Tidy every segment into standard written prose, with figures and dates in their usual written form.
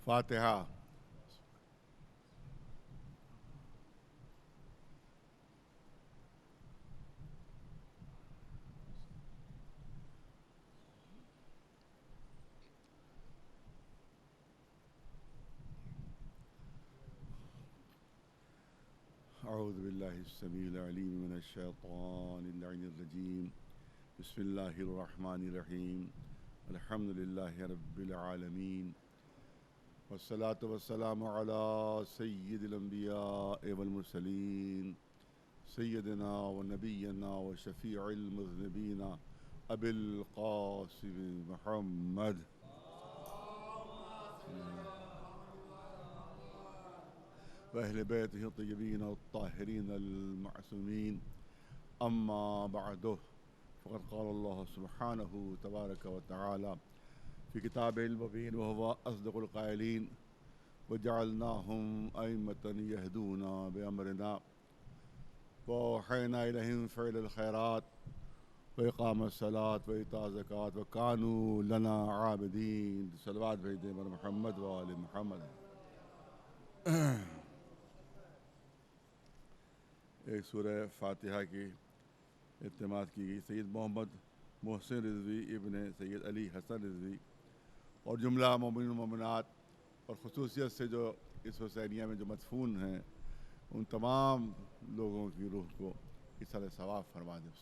فاتحہ۔ اعوذ باللہ السمیع العلیم من الشیطان اللعین الرجیم، بسم اللہ الرحمن الرحیم، الحمد للہ رب العالمین، والصلاة والسلام علی سید الانبیاء والمرسلین، سیدنا و نبینا و شفیع المذنبین ابی القاسم محمد وأهل بيته الطيبين الطاهرين المعصومين، أما بعد، فقد قال الله سبحانه تبارك وتعالى في كتابه المبين وهو أصدق القائلين: وجعلناهم أئمة يهدون بأمرنا وأوحينا إليهم فعل الخيرات وإقام الصلاة وإيتاء الزكاة وكانوا لنا عابدين۔ صلوات بھیجتے ہیں محمد وآل محمد۔ ایک سورہ فاتحہ کی اعتماد کی گئی سید محمد محسن رضوی ابن سید علی حسن رضوی اور جملہ مومنین و مومنات، اور خصوصیت سے جو اس حسینیہ میں جو مدفون ہیں ان تمام لوگوں کی روح کو ایصال ثواب فرما دے۔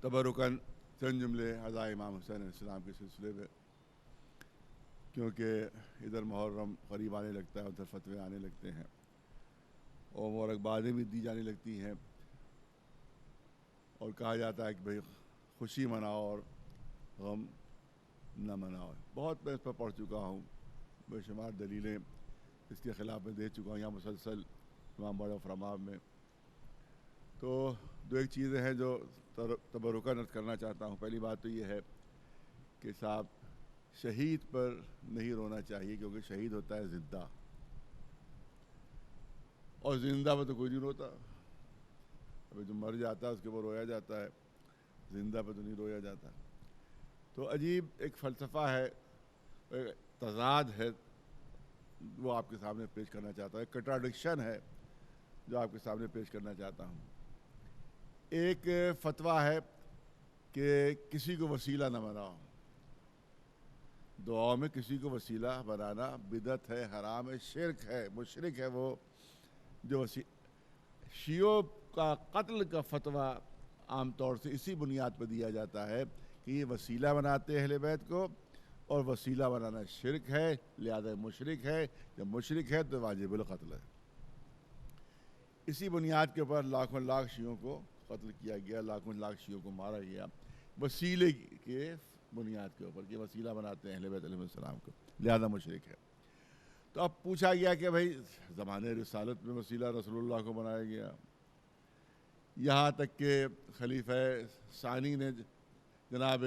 تبرکاً چند جملے عزائے امام حسین علیہ السلام کے سلسلے میں، کیونکہ ادھر محرم قریب آنے لگتا ہے، ادھر فتوے آنے لگتے ہیں اور مبارکبادیں بھی دی جانے لگتی ہیں، اور کہا جاتا ہے کہ بھئی خوشی مناؤ اور غم نہ مناؤ۔ بہت میں اس پر پڑھ چکا ہوں، بے شمار دلیلیں اس کے خلاف میں دے چکا ہوں یہاں مسلسل امام بڑا فرماب میں۔ تو دو ایک چیزیں ہیں جو تبرکاً عرض کرنا چاہتا ہوں۔ پہلی بات تو یہ ہے کہ صاحب شہید پر نہیں رونا چاہیے، کیونکہ شہید ہوتا ہے زندہ، اور زندہ پر تو کوئی نہیں روتا۔ ابھی جو مر جاتا ہے اس کے اوپر رویا جاتا ہے، زندہ پر تو نہیں رویا جاتا۔ تو عجیب ایک فلسفہ ہے، ایک تضاد ہے، وہ آپ کے سامنے پیش کرنا چاہتا ہوں، ایک کنٹراڈکشن ہے جو آپ کے سامنے پیش کرنا چاہتا ہوں۔ ایک فتویٰ ہے کہ کسی کو وسیلہ نہ بناؤ، دعاؤں میں کسی کو وسیلہ بنانا بدعت ہے، حرام ہے، شرک ہے، مشرک ہے وہ جو شیعوں کا قتل کا فتویٰ عام طور سے اسی بنیاد پر دیا جاتا ہے کہ یہ وسیلہ بناتے ہیں اہل بیت کو، اور وسیلہ بنانا شرک ہے، لہذا مشرک ہے، جب مشرک ہے تو واجب القتل ہے۔ اسی بنیاد کے اوپر لاکھوں لاکھ شیعوں کو قتل کیا گیا، لاکھوں لاکھ شیعوں کو مارا گیا، وسیلے کے بنیاد کے اوپر کہ وسیلہ بناتے ہیں اہل بیت علیہ السلام کو، لہذا مشرک ہے۔ تو اب پوچھا گیا کہ بھئی زمانے رسالت میں وسیلہ رسول اللہ کو بنایا گیا، یہاں تک کہ خلیفہ ثانی نے جناب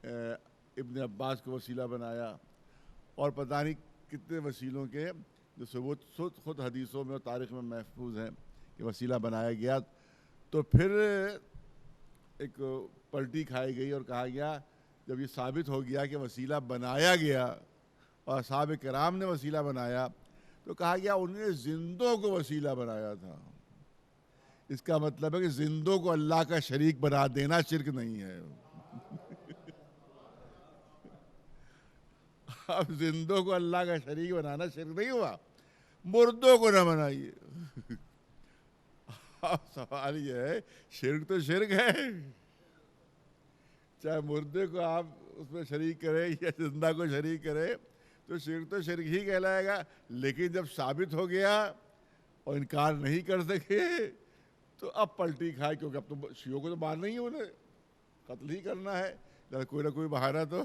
ابن عباس کو وسیلہ بنایا، اور پتہ نہیں کتنے وسیلوں کے جو ثبوت خود حدیثوں میں اور تاریخ میں محفوظ ہیں کہ وسیلہ بنایا گیا۔ تو پھر ایک پلٹی کھائی گئی اور کہا گیا جب یہ ثابت ہو گیا کہ وسیلہ بنایا گیا اور اصحاب کرام نے وسیلہ بنایا، تو کہا گیا انہوں نے زندوں کو وسیلہ بنایا تھا۔ اس کا مطلب ہے کہ زندوں کو اللہ کا شریک بنا دینا شرک نہیں ہے۔ اب زندوں کو اللہ کا شریک بنانا شرک نہیں ہوا، مردوں کو نہ بنائیے۔ اب سوال یہ ہے، شرک تو شرک ہے، چاہے مردے کو آپ اس میں شریک کریں یا زندہ کو شریک کریں تو شرک تو شرک ہی کہلائے گا۔ لیکن جب ثابت ہو گیا اور انکار نہیں کر سکے تو اب پلٹی کھائے، کیونکہ اب تو شیعوں کو تو مارنا ہی ہے، انہیں قتل ہی کرنا ہے، لہذا کوئی نہ کوئی بہانہ تو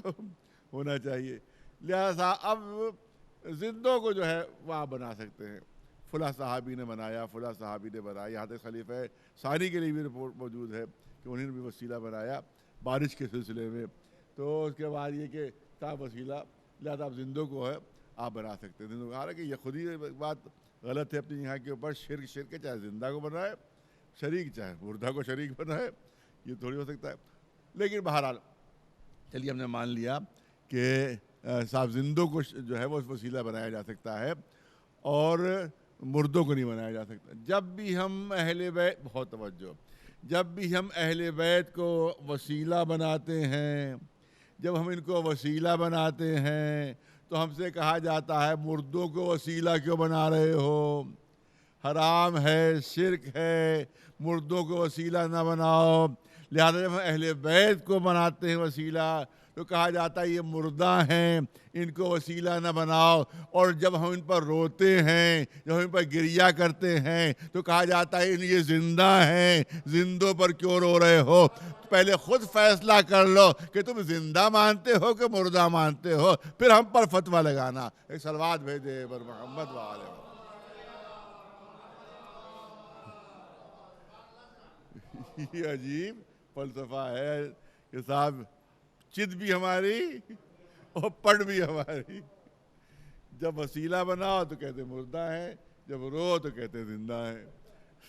ہونا چاہیے۔ لہذا اب زندوں کو جو ہے وہاں بنا سکتے ہیں، فلاں صحابی نے بنایا، فلاں صحابی نے بنایا، یہاں تک خلیفہ ثانی کے لیے بھی رپورٹ موجود ہے کہ انہوں نے بھی وسیلہ بنایا۔ بارش کے سلسلے میں. تو اس کے بعد یہ کہ تا وسیلہ لہٰذا آپ زندوں کو ہے آپ بنا سکتے ہیں. زندوں کو حالانکہ یہ خود ہی بات غلط ہے اپنی یہاں کے اوپر. شرک ہے، چاہے زندہ کو بنائے شریک، چاہے مردہ کو شریک بنائے، یہ تھوڑی ہو سکتا ہے. لیکن بہرحال چلیے ہم نے مان لیا کہ صاحب زندوں کو جو ہے وہ وسیلہ بنایا جا سکتا ہے اور مردوں کو نہیں بنایا جا سکتا. جب بھی ہم اہل بیت، بہت توجہ، جب بھی ہم اہل بیت کو وسیلہ بناتے ہیں، جب ہم ان کو وسیلہ بناتے ہیں تو ہم سے کہا جاتا ہے مردوں کو وسیلہ کیوں بنا رہے ہو، حرام ہے، شرک ہے، مردوں کو وسیلہ نہ بناؤ. لہذا جب ہم اہل بیت کو بناتے ہیں وسیلہ تو کہا جاتا ہے یہ مردہ ہیں، ان کو وسیلہ نہ بناؤ. اور جب ہم ان پر روتے ہیں، جب ہم ان پر گریہ کرتے ہیں تو کہا جاتا ہے یہ زندہ ہیں، زندوں پر کیوں رو رہے ہو. پہلے خود فیصلہ کر لو کہ تم زندہ مانتے ہو کہ مردہ مانتے ہو، پھر ہم پر فتویٰ لگانا. ایک صلوات بھیجے بر محمد وآلہ. یہ عجیب فلسفہ ہے کہ صاحب چت بھی ہماری اور پڑ بھی ہماری. جب وسیلہ بناؤ تو کہتے مردہ ہیں، جب رو تو کہتے زندہ ہیں.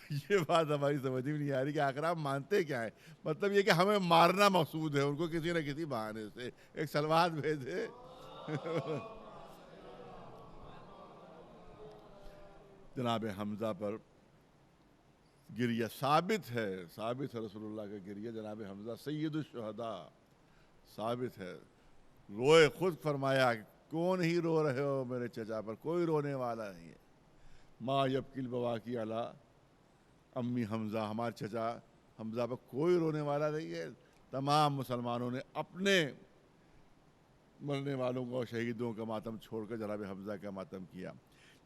یہ بات ہماری سمجھ میں نہیں آ رہی کہ آخر آپ مانتے کیا ہے. مطلب یہ کہ ہمیں مارنا مقصود ہے ان کو کسی نہ کسی بہانے سے. ایک صلوات بھیجے. جناب حمزہ پر گریہ ثابت ہے رسول اللہ کا گریہ. جناب حمزہ سید الشہداء ثابت ہے. روئے خود فرمایا کون ہی رو رہے ہو میرے چچا پر، کوئی رونے والا نہیں ہے. ما یبکی البواکی علی امی حمزہ، ہمارے چچا حمزہ پر کوئی رونے والا نہیں ہے. تمام مسلمانوں نے اپنے مرنے والوں کو، شہیدوں کا ماتم چھوڑ کر جناب حمزہ کا ماتم کیا.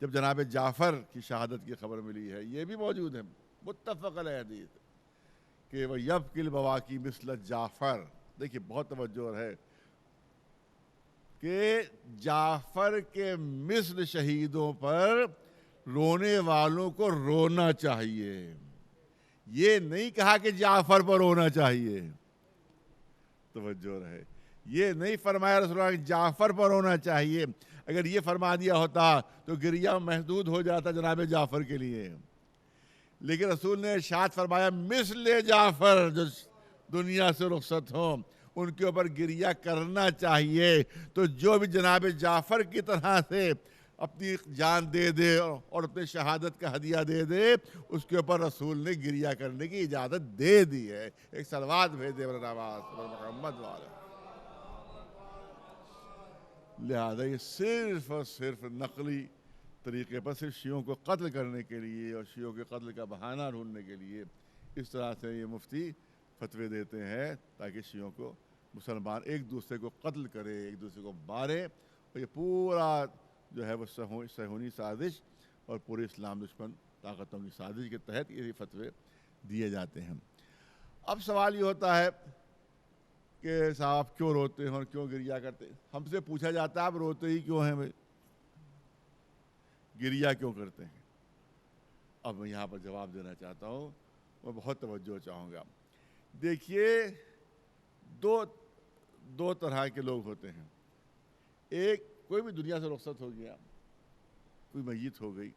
جب جناب جعفر کی شہادت کی خبر ملی ہے، یہ بھی موجود ہے متفق علیہ حدیث کہ وہ یبکی البواکی مثل جعفر. دیکھیے بہت توجہ ہے کہ جعفر کے مثل شہیدوں پر رونے والوں کو رونا چاہیے. یہ نہیں کہا کہ جعفر پر رونا چاہیے. توجہ رہے، یہ نہیں فرمایا رسول اللہ کہ جعفر پر رونا چاہیے. اگر یہ فرما دیا ہوتا تو گریہ محدود ہو جاتا جناب جعفر کے لیے. لیکن رسول نے ارشاد فرمایا مثل جعفر جو دنیا سے رخصت ہوں ان کے اوپر گریہ کرنا چاہیے. تو جو بھی جناب جعفر کی طرح سے اپنی جان دے دے اور اپنے شہادت کا ہدیہ دے دے، اس کے اوپر رسول نے گریہ کرنے کی اجازت دے دی ہے. ایک صلوات بھیجے محمد والے. لہذا یہ صرف اور صرف نقلی طریقے پر صرف شیعوں کو قتل کرنے کے لیے اور شیعوں کے قتل کا بہانہ ڈھونڈنے کے لیے اس طرح سے یہ مفتی فتوے دیتے ہیں تاکہ شیعوں کو مسلمان ایک دوسرے کو قتل کرے، ایک دوسرے کو مارے. اور یہ پورا جو ہے وہ صہیونی سازش اور پورے اسلام دشمن طاقتوں کی سازش کے تحت یہ فتوے دیے جاتے ہیں. اب سوال یہ ہوتا ہے کہ صاحب کیوں روتے ہیں اور کیوں گریہ کرتے ہیں. ہم سے پوچھا جاتا ہے آپ روتے ہی کیوں ہیں بھائی، گریہ کیوں کرتے ہیں. اب میں یہاں پر جواب دینا چاہتا ہوں، میں بہت توجہ چاہوں گا. دیکھیے دو طرح کے لوگ ہوتے ہیں. ایک کوئی بھی دنیا سے رخصت ہو گیا، کوئی میت ہو گئی،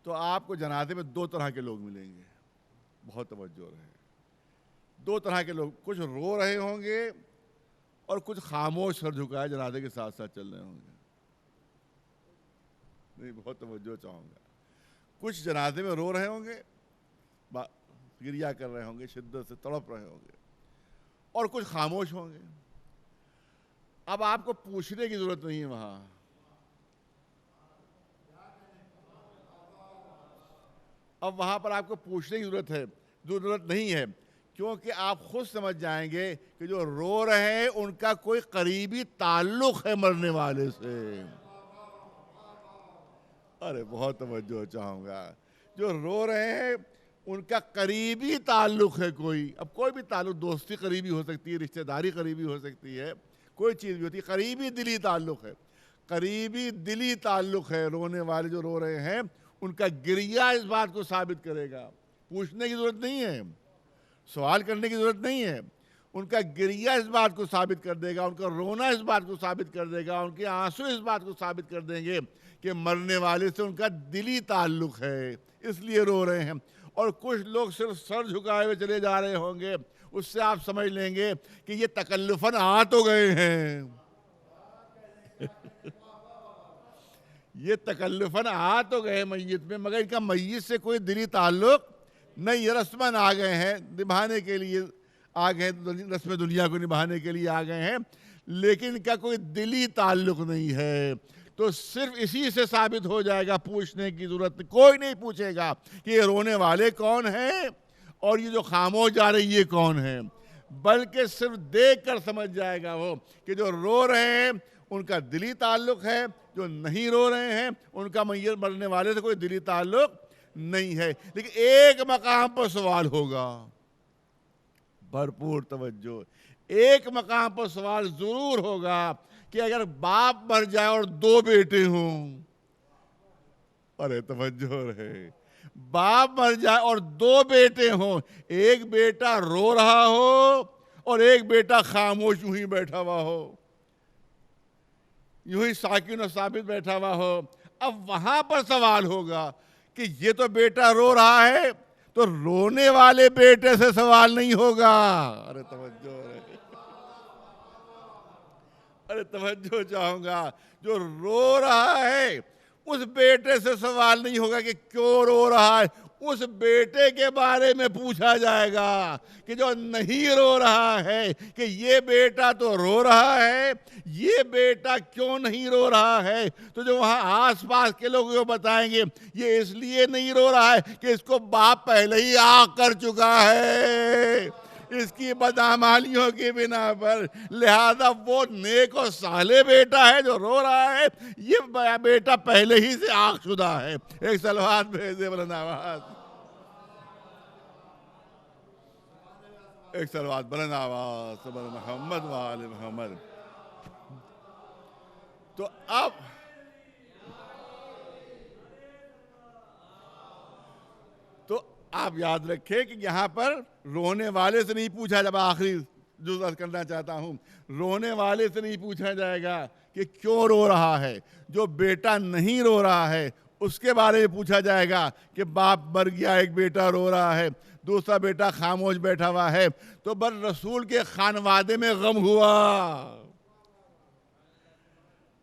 تو آپ کو جنازے میں دو طرح کے لوگ ملیں گے. بہت توجہ رہے. دو طرح کے لوگ، کچھ رو رہے ہوں گے اور کچھ خاموش سر جھکائے جنازے کے ساتھ ساتھ چل رہے ہوں گے. نہیں، بہت توجہ چاہوں گا. کچھ جنازے میں رو رہے ہوں گے، گریہ کر رہے ہوں گے، شدت سے تڑپ رہے ہوں گے، اور کچھ خاموش ہوں گے. اب آپ کو پوچھنے کی ضرورت نہیں ہے وہاں. اب وہاں پر آپ کو پوچھنے کی ضرورت نہیں ہے، کیونکہ آپ خود سمجھ جائیں گے کہ جو رو رہے ہیں ان کا کوئی قریبی تعلق ہے مرنے والے سے. ارے بہت توجہ چاہوں گا. جو رو رہے ہیں ان کا قریبی تعلق ہے کوئی. اب کوئی بھی تعلق، دوستی قریبی ہو سکتی ہے، رشتہ داری قریبی ہو سکتی ہے، کوئی چیز بھی ہوتی ہے، قریبی دلی تعلق ہے. قریبی دلی تعلق ہے. رونے والے جو رو رہے ہیں ان کا گریہ اس بات کو ثابت کرے گا. پوچھنے کی ضرورت نہیں ہے، سوال کرنے کی ضرورت نہیں ہے. ان کا گریہ اس بات کو ثابت کر دے گا، ان کا رونا اس بات کو ثابت کر دے گا، ان کے آنسو اس بات کو ثابت کر دیں گے کہ مرنے والے سے ان کا دلی تعلق ہے، اس لیے رو رہے ہیں۔ اور کچھ لوگ صرف سر جھکائے ہوئے چلے جا رہے ہوں گے، اس سے آپ سمجھ لیں گے کہ یہ تکلفاً آ تو گئے ہیں، یہ تکلفاً آ تو گئے میت میں، مگر ان کا میت سے کوئی دلی تعلق نہیں، یہ رسماً آ گئے ہیں، نبھانے کے لیے آ گئے، رسم دنیا کو نبھانے کے لیے آ گئے ہیں، لیکن ان کا کوئی دلی تعلق نہیں ہے۔ تو صرف اسی سے ثابت ہو جائے گا، پوچھنے کی ضرورت کوئی نہیں پوچھے گا کہ یہ رونے والے کون ہیں اور یہ جو خاموش جا رہی یہ کون ہیں، بلکہ صرف دیکھ کر سمجھ جائے گا وہ کہ جو رو رہے ہیں ان کا دلی تعلق ہے، جو نہیں رو رہے ہیں ان کا میت مرنے والے سے کوئی دلی تعلق نہیں ہے۔ لیکن ایک مقام پر سوال ہوگا، بھرپور توجہ، ایک مقام پر سوال ضرور ہوگا کہ اگر باپ مر جائے اور 2 بیٹے ہوں، ارے توجہ رہے، باپ مر جائے اور 2 بیٹے ہوں، ایک بیٹا رو رہا ہو اور ایک بیٹا خاموش یوں ہی بیٹھا ہوا ہو، یوں ہی ساکن و ثابت بیٹھا ہوا ہو، اب وہاں پر سوال ہوگا کہ یہ تو بیٹا رو رہا ہے، تو رونے والے بیٹے سے سوال نہیں ہوگا، ارے توجہ رہے، ارے توجہ چاہوں گا، جو رو رہا ہے اس بیٹے سے سوال نہیں ہوگا کہ کیوں رو رہا ہے، اس بیٹے کے بارے میں پوچھا جائے گا کہ جو نہیں رو رہا ہے کہ یہ بیٹا تو رو رہا ہے، یہ بیٹا کیوں نہیں رو رہا ہے؟ تو جو وہاں آس پاس کے لوگ یہ بتائیں گے یہ اس لیے نہیں رو رہا ہے کہ اس کو باپ پہلے ہی آگ کر چکا ہے اس کی بدعمالیوں کی بنا پر، لہذا وہ نیک و صالح بیٹا ہے جو رو رہا ہے، یہ بیٹا پہلے ہی سے آگ شدہ ہے۔ ایک صلوات بھیجے بلند آواز، ایک صلوات بلند آواز صبر محمد وآل محمد۔ تو آپ یاد رکھیں کہ یہاں پر رونے والے سے نہیں پوچھا، جب آخری جز عرض کرنا چاہتا ہوں، رونے والے سے نہیں پوچھا جائے گا کہ کیوں رو رہا ہے، جو بیٹا نہیں رو رہا ہے اس کے بارے میں پوچھا جائے گا کہ باپ مر گیا، ایک بیٹا رو رہا ہے، دوسرا بیٹا خاموش بیٹھا ہوا ہے، تو بس رسول کے خانوادے میں غم ہوا،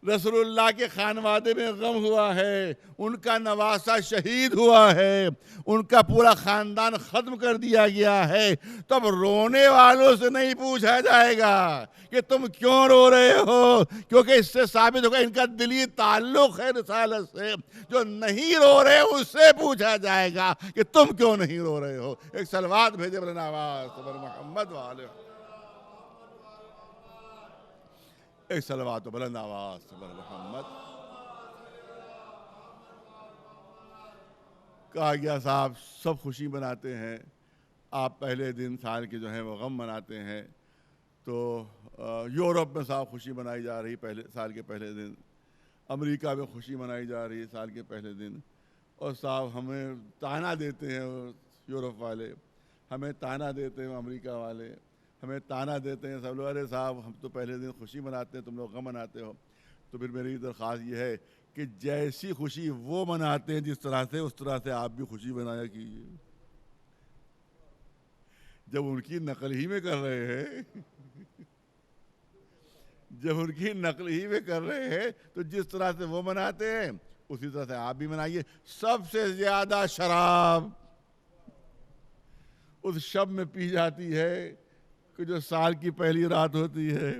رسول اللہ کے خانوادے میں غم ہوا ہے، ان کا نواسہ شہید ہوا ہے، ان کا پورا خاندان ختم کر دیا گیا ہے، تب رونے والوں سے نہیں پوچھا جائے گا کہ تم کیوں رو رہے ہو، کیونکہ اس سے ثابت ہوگا ان کا دلی تعلق ہے رسالت سے۔ جو نہیں رو رہے اس سے پوچھا جائے گا کہ تم کیوں نہیں رو رہے ہو۔ ایک صلوات بھیجے بلند آواز صبر محمد والے، ایک صلوات و بلند آواز صبر محمد۔ کہا گیا صاحب سب خوشی مناتے ہیں، آپ پہلے دن سال کے جو ہیں وہ غم مناتے ہیں، تو یورپ میں صاحب خوشی منائی جا رہی پہلے سال کے پہلے دن، امریکہ میں خوشی منائی جا رہی ہے سال کے پہلے دن، اور صاحب ہمیں تانا دیتے ہیں یورپ والے، ہمیں تانا دیتے ہیں امریکہ والے، ہمیں تانا دیتے ہیں سب لوگ، ارے صاحب ہم تو پہلے دن خوشی مناتے ہیں، تم لوگ غم مناتے ہو۔ تو پھر میری درخواست یہ ہے کہ جیسی خوشی وہ مناتے ہیں جس طرح سے، اس طرح سے آپ بھی خوشی منایا کیجیے۔ جب ان کی نقل ہی میں کر رہے ہیں جب ان کی نقل ہی میں کر رہے ہیں تو جس طرح سے وہ مناتے ہیں اسی طرح سے آپ بھی منائیے۔ سب سے زیادہ شراب اس شب میں پی جاتی ہے کہ جو سال کی پہلی رات ہوتی ہے،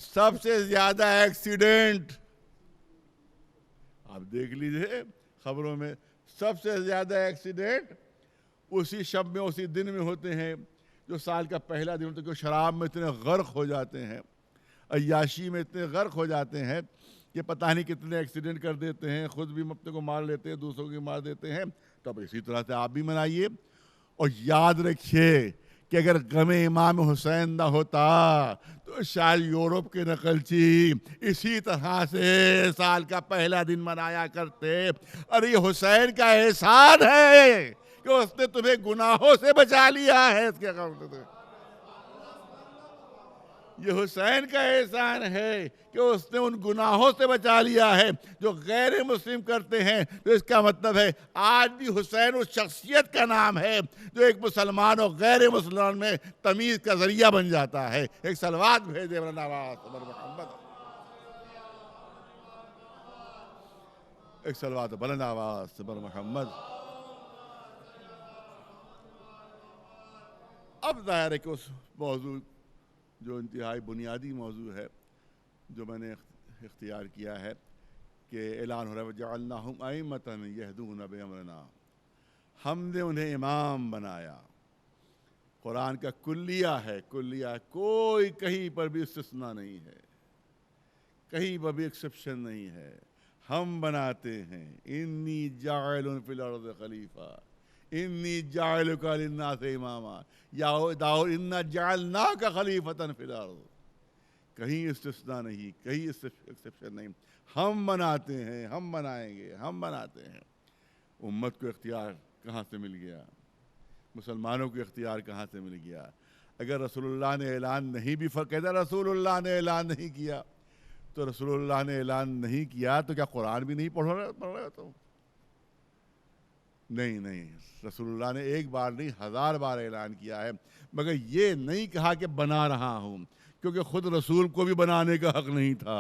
سب سے زیادہ ایکسیڈنٹ آپ دیکھ لیجئے خبروں میں، سب سے زیادہ ایکسیڈنٹ اسی شب میں اسی دن میں ہوتے ہیں جو سال کا پہلا دن ہوتا ہے، کہ شراب میں اتنے غرق ہو جاتے ہیں، عیاشی میں اتنے غرق ہو جاتے ہیں کہ پتہ نہیں کتنے ایکسیڈنٹ کر دیتے ہیں، خود بھی اپنے کو مار لیتے ہیں، دوسروں کو مار دیتے ہیں۔ تب اسی طرح سے آپ بھی منائیے، اور یاد رکھیے کہ اگر غم امام حسین نہ ہوتا تو شاید یورپ کے نقلچی اسی طرح سے سال کا پہلا دن منایا کرتے۔ اور یہ حسین کا احسان ہے کہ اس نے تمہیں گناہوں سے بچا لیا ہے، اس کے یہ حسین کا احسان ہے کہ اس نے ان گناہوں سے بچا لیا ہے جو غیر مسلم کرتے ہیں. تو اس کا مطلب ہے آج بھی حسین اس شخصیت کا نام ہے جو ایک مسلمان اور غیر مسلمان میں تمیز کا ذریعہ بن جاتا ہے. ایک صلوات بھیجے بلند آواز سے بر محمد. ایک صلوات بلند آواز سے بر محمد. اب ظاہر ہے کہ اس موضوع جو انتہائی بنیادی موضوع ہے جو میں نے اختیار کیا ہے کہ اعلان ہو رہا ہے وَجَعَلْنَاهُمْ أَئِمَّةً يَهْدُونَ بِأَمْرِنَا, ہم نے انہیں امام بنایا. قرآن کا کلیہ ہے, کلیہ, کوئی کہیں پر بھی استثناء نہیں ہے, کہیں پر بھی ایکسیپشن نہیں ہے. ہم بناتے ہیں. انی جاعل فی الارض خلیفہ, انی جاعلک للناس اماما, یا داؤد انا جعلناک خلیفۃ فی الارض. کہیں استثناء نہیں, کہیں ایکسیپشن نہیں. ہم بناتے ہیں, ہم بنائیں گے, ہم بناتے ہیں. امت کو اختیار کہاں سے مل گیا؟ مسلمانوں کو اختیار کہاں سے مل گیا؟ اگر رسول اللہ نے اعلان نہیں بھی کہتا رسول اللہ نے اعلان نہیں کیا, تو رسول اللہ نے اعلان نہیں کیا تو کیا قرآن بھی نہیں پڑھ رہے ہو تو؟ نہیں, رسول اللہ نے ایک بار نہیں 1000 بار اعلان کیا ہے, مگر یہ نہیں کہا کہ بنا رہا ہوں, کیونکہ خود رسول کو بھی بنانے کا حق نہیں تھا.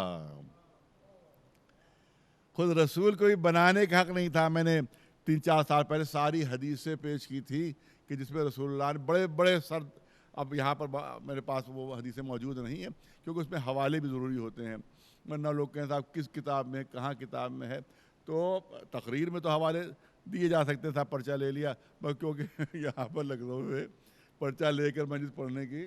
خود رسول کو بھی بنانے کا حق نہیں تھا. میں نے 3-4 سال پہلے ساری حدیثیں پیش کی تھی کہ جس میں رسول اللہ نے بڑے بڑے اب یہاں پر میرے پاس وہ حدیثیں موجود نہیں ہیں کیونکہ اس میں حوالے بھی ضروری ہوتے ہیں, ورنہ لوگ کہیں صاحب کس کتاب میں, کہاں کتاب میں ہے. تو تقریر میں تو حوالے دیے جا سکتے تھا, پرچہ لے لیا, کیونکہ یہاں پر لکھنؤ میں پرچہ لے کر مجلس پڑھنے کی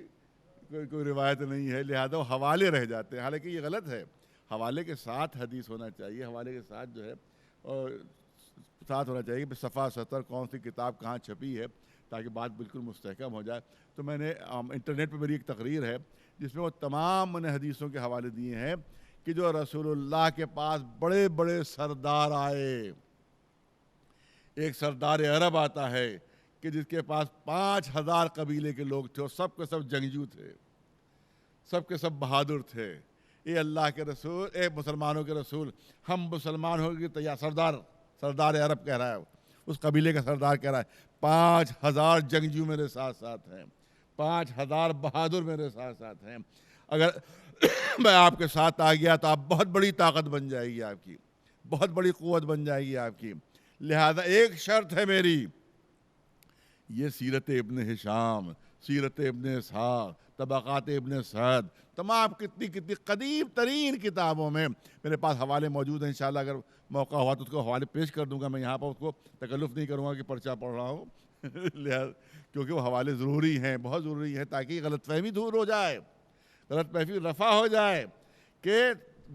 کوئی روایت نہیں ہے, لہذا وہ حوالے رہ جاتے ہیں. حالانکہ یہ غلط ہے, حوالے کے ساتھ حدیث ہونا چاہیے, حوالے کے ساتھ جو ہے اور ساتھ ہونا چاہیے کہ صفحہ 70 کون سی کتاب کہاں چھپی ہے, تاکہ بات بالکل مستحکم ہو جائے. تو میں نے انٹرنیٹ پہ میری ایک تقریر ہے جس میں وہ تمام انہیں حدیثوں کے حوالے دیے ہیں کہ جو رسول اللہ کے پاس بڑے بڑے سردار آئے. ایک سردار عرب آتا ہے کہ جس کے پاس 5000 قبیلے کے لوگ تھے اور سب کے سب جنگجو تھے, سب کے سب بہادر تھے. اے اللہ کے رسول, اے مسلمانوں کے رسول, ہم مسلمان ہو گئے تیار. سردار عرب کہہ رہا ہے, اس قبیلے کا سردار کہہ رہا ہے 5000 جنگجو میرے ساتھ ساتھ ہیں, 5000 بہادر میرے ساتھ ساتھ ہیں. اگر میں آپ کے ساتھ آ گیا تو آپ بہت بڑی طاقت بن جائے گی, آپ کی بہت بڑی قوت بن جائے گی آپ کی. لہذا ایک شرط ہے میری, یہ سیرت ابن ہشام, سیرت ابن اسحاق, طبقات ابن سعد, تمام کتنی قدیم ترین کتابوں میں میرے پاس حوالے موجود ہیں. انشاءاللہ اگر موقع ہوا تو اس کو حوالے پیش کر دوں گا. میں یہاں پر اس کو تکلف نہیں کروں گا کہ پرچہ پڑھ رہا ہوں لہذا کیونکہ وہ حوالے ضروری ہیں, بہت ضروری ہیں, تاکہ غلط فہمی دور ہو جائے, غلط فہمی رفع ہو جائے کہ